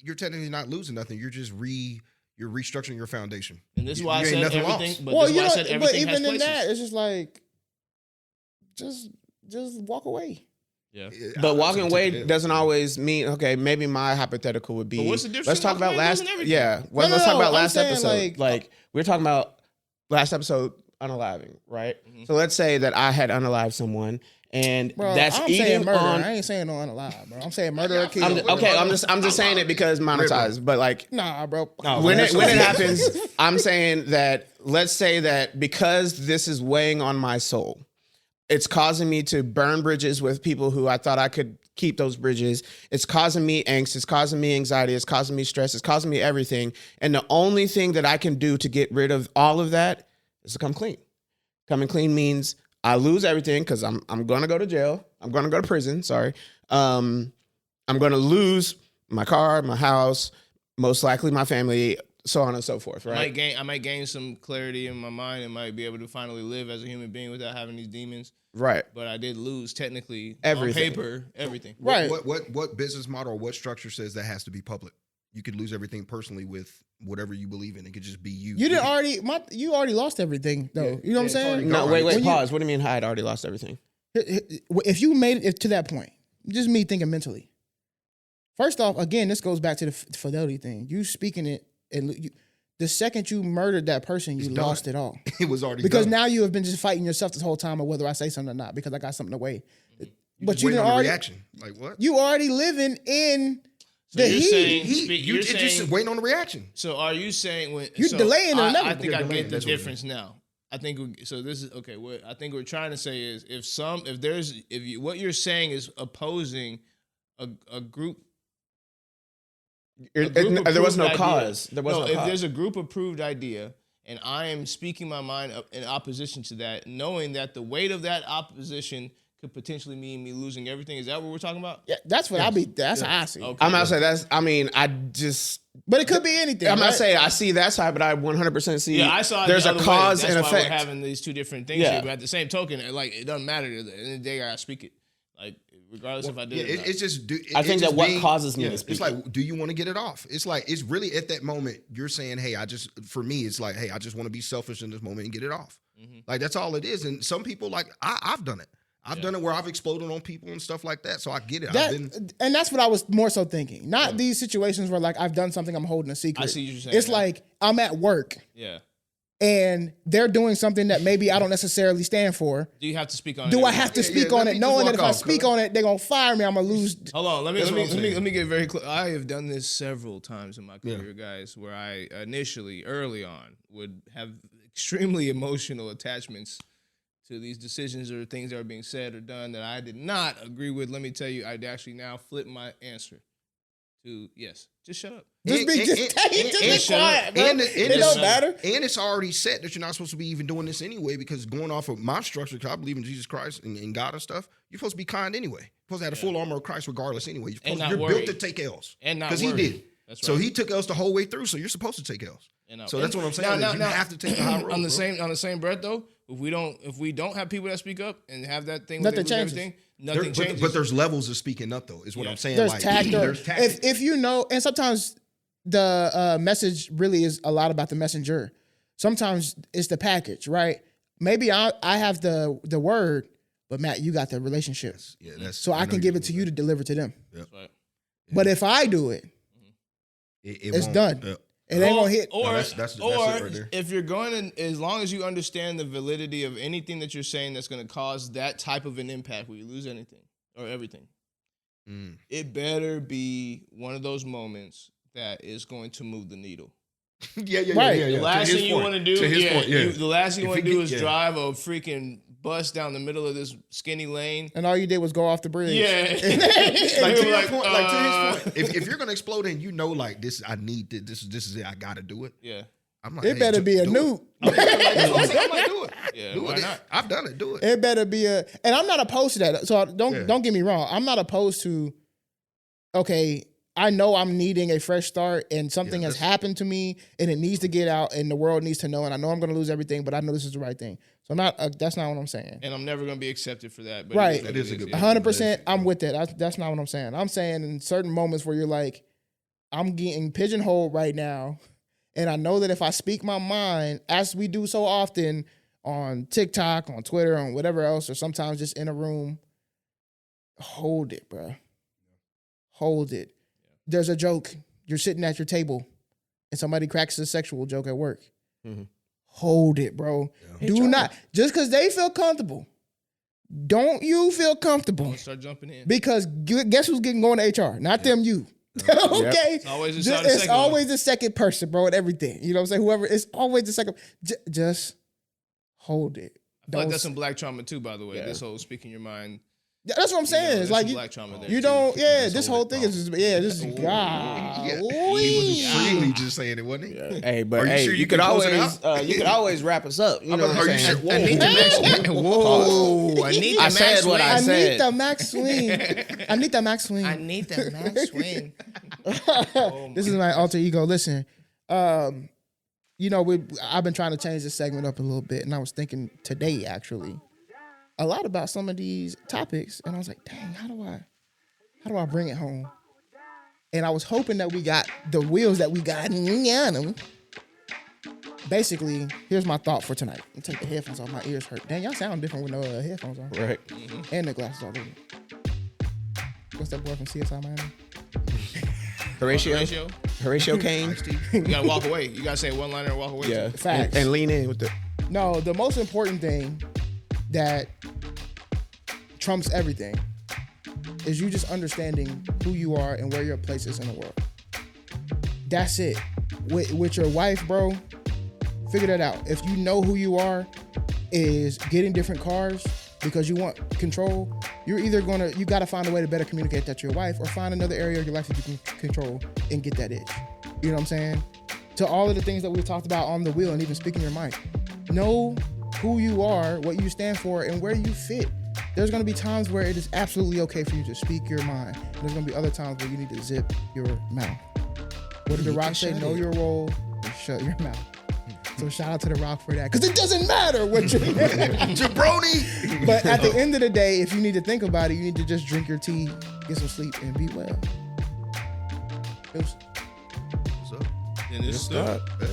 you're technically not losing nothing. You're just you're restructuring your foundation. And this is why I said everything. Lost. But this is why I said everything but even has in places. that, it's just like, just walk away. Yeah. But walking away doesn't always mean, okay, maybe my hypothetical would be. But what's the difference Let's talk between about walking away last. and everything? Yeah. No, Let's talk about I'm last saying, episode. Like we were talking about last episode, unaliving, right? Mm-hmm. So let's say that I had unalived someone, and Bro, that's I'm eating saying murder. on. I ain't saying no unalive, bro. I'm saying murder a kid. I'm just saying it because monetized, but like. Nah, bro. No, when it happens, I'm saying that let's say that because this is weighing on my soul, it's causing me to burn bridges with people who I thought I could keep those bridges. It's causing me angst. It's causing me anxiety. It's causing me stress. It's causing me everything. And the only thing that I can do to get rid of all of that is to come clean. Coming clean means I lose everything because I'm going to go to jail. I'm going to go to prison. Sorry. I'm going to lose my car, my house, most likely my family, so on and so forth, right? I might gain some clarity in my mind and might be able to finally live as a human being without having these demons. Right. But I did lose technically Everything. on paper, everything. Right. What business model or what structure says that has to be public? You could lose everything personally with whatever you believe in. It could just be you. You already lost everything though. You know what I'm saying? No, wait, pause. What do you mean I had already lost everything? If you made it to that point, just me thinking mentally. First off, again, this goes back to the fidelity thing. You speaking it, and the second you murdered that person, you lost it all. It was already because done. now you have been just fighting yourself this whole time of whether I say something or not because I got something to weigh. But you waiting didn't on the already reaction. Like what? You already living in So the you're heat. saying, You're just waiting on the reaction. So are you saying when You're delaying or nothing. I think I You're delaying, get the that's what it difference now. I think so. This is okay. What I think we're trying to say is what you're saying is opposing a group. There was no idea. cause. There was no if cause. there's a group approved idea and I am speaking my mind in opposition to that, knowing that the weight of that opposition could potentially mean me losing everything. Is that what we're talking about? Yeah, that's what that's how I see. Okay. I'm not saying But it could be anything. I'm not right? saying I see that side, but I 100% see. Yeah, I saw it there's the a other cause way. and That's why effect. we're having these two different things Yeah. here, but at the same token, like it doesn't matter. At the end of the day, I speak it. Like regardless if I did it or not. It's just. I think that what causes me to speak. It's like, do you want to get it off? It's like it's really at that moment you're saying, hey, for me, it's like, hey, I just want to be selfish in this moment and get it off. Mm-hmm. Like that's all it is. And some people, like I've done it. I've done it where I've exploded on people and stuff like that. So I get it. And that's what I was more so thinking. Not these situations where like I've done something, I'm holding a secret. I see what you're saying. It's like I'm at work Yeah. and they're doing something that maybe I don't necessarily stand for. Do you have to speak on it? Do I have to speak on let it, me knowing just that if walk I off, speak cuz. on it, they're gonna fire me? I'm gonna lose. Hold on. Let That's what I'm saying. me get very clear. I have done this several times in my career, guys, where I initially, early on, would have extremely emotional attachments to these decisions or things that are being said or done that I did not agree with. Let me tell you, I'd actually now flip my answer to yes. Just shut up. Just be quiet, bro. It don't matter. And it's already set that you're not supposed to be even doing this anyway, because going off of my structure, because I believe in Jesus Christ and God and stuff, you're supposed to be kind anyway. You're supposed to have the full armor of Christ regardless anyway. You're built to take L's. And not because he did. That's right. So he took L's the whole way through, so you're supposed to take L's. So that's what I'm saying. You have to take the high road. On the same breath though, if we don't have people that speak up and have that thing, Nothing where they lose changes. everything, nothing changes. But there's levels of speaking up though, is what I'm saying. There's like, tact. there's tactics. If you know, and sometimes the message really is a lot about the messenger. Sometimes it's the package, right? Maybe I have the word, but Matt, you got the relationship. Yeah, so I can give it to you to deliver to them. Yep. That's right. But if I do it, it's won't. done. Yep. It ain't gonna hit. Or, that's it right there. if you're going to, as long as you understand the validity of anything that you're saying that's going to cause that type of an impact where you lose anything or everything, it better be one of those moments that is going to move the needle. Right. The last thing you want to do, To his point, yeah. the last thing you If want to it do get- is drive a freaking bus down the middle of this skinny lane. And all you did was go off the bridge. Yeah. Like, to his point, uh, if you're gonna explode and you know, like this, I need this is it. I gotta do it. Yeah. I'm like, It better be a do nuke. it. I'm like, do it. Yeah, Do why it. not? I've done it. Do it. It better be a, and I'm not opposed to that. So Yeah. don't get me wrong. I'm not opposed to, okay, I know I'm needing a fresh start and something has happened to me and it needs to get out and the world needs to know and I know I'm going to lose everything, but I know this is the right thing. So I'm not, that's not what I'm saying. And I'm never going to be accepted for that. But Right. That is a good 100%. I'm with that. That's not what I'm saying. I'm saying in certain moments where you're like, I'm getting pigeonholed right now. And I know that if I speak my mind, as we do so often on TikTok, on Twitter, on whatever else, or sometimes just in a room, hold it, bro. Hold it. There's a joke. You're sitting at your table and somebody cracks a sexual joke at work. Mm-hmm. Hold it, bro. Do not, just because they feel comfortable, don't you feel comfortable. Don't start jumping in. Because guess who's getting going to HR? Not them, you. Okay? It's always the It's second always one. the second person, bro, at everything. You know what I'm saying? Whoever, it's always the second. Just hold it. I feel like that's some black trauma too, by the way. Yeah. This whole speaking your mind. That's what I'm saying. there's it's like some you, black trauma there you too. don't, yeah, Just this hold whole it. thing is just, yeah, this is, Yeah. He golly. was freely just saying it, wasn't he? Hey, but Are you hey, sure you you could can close it always you could always wrap us up. You know what Are I'm you saying? sure? I need the max. Whoa! I need the I max said what swing. I I said. need the max swing. I need the max swing. I need the max swing. This is my alter ego. Listen, you know, I've been trying to change this segment up a little bit, and I was thinking today actually a lot about some of these topics, and I was like, dang, how do I bring it home? And I was hoping that we got the wheels that we got in them. Basically, here's my thought for tonight. Let me take the headphones off. My ears hurt. Dang, y'all sound different with no headphones on. Right. And the glasses all over. What's that boy from CSI Miami? Horatio. Horatio Kane. You gotta walk away. You gotta say one liner and walk away. Yeah. Facts. And lean in with the. No, the most important thing that trumps everything is you just understanding who you are and where your place is in the world. That's it. With your wife, bro, figure that out. If you know who you are is getting different cars because you want control, you gotta find a way to better communicate that to your wife or find another area of your life that you can control and get that itch. You know what I'm saying? To all of the things that we've talked about on the wheel and even speaking your mind. Know who you are, what you stand for, and where you fit. There's gonna be times where it is absolutely okay for you to speak your mind. There's gonna be other times where you need to zip your mouth. What did The Rock say? Know your role and shut your mouth. So shout out to The Rock for that. Because it doesn't matter what you're Jabroni. But at the end of the day, if you need to think about it, you need to just drink your tea, get some sleep, and be well. What's up? And it's Stuck. Hey.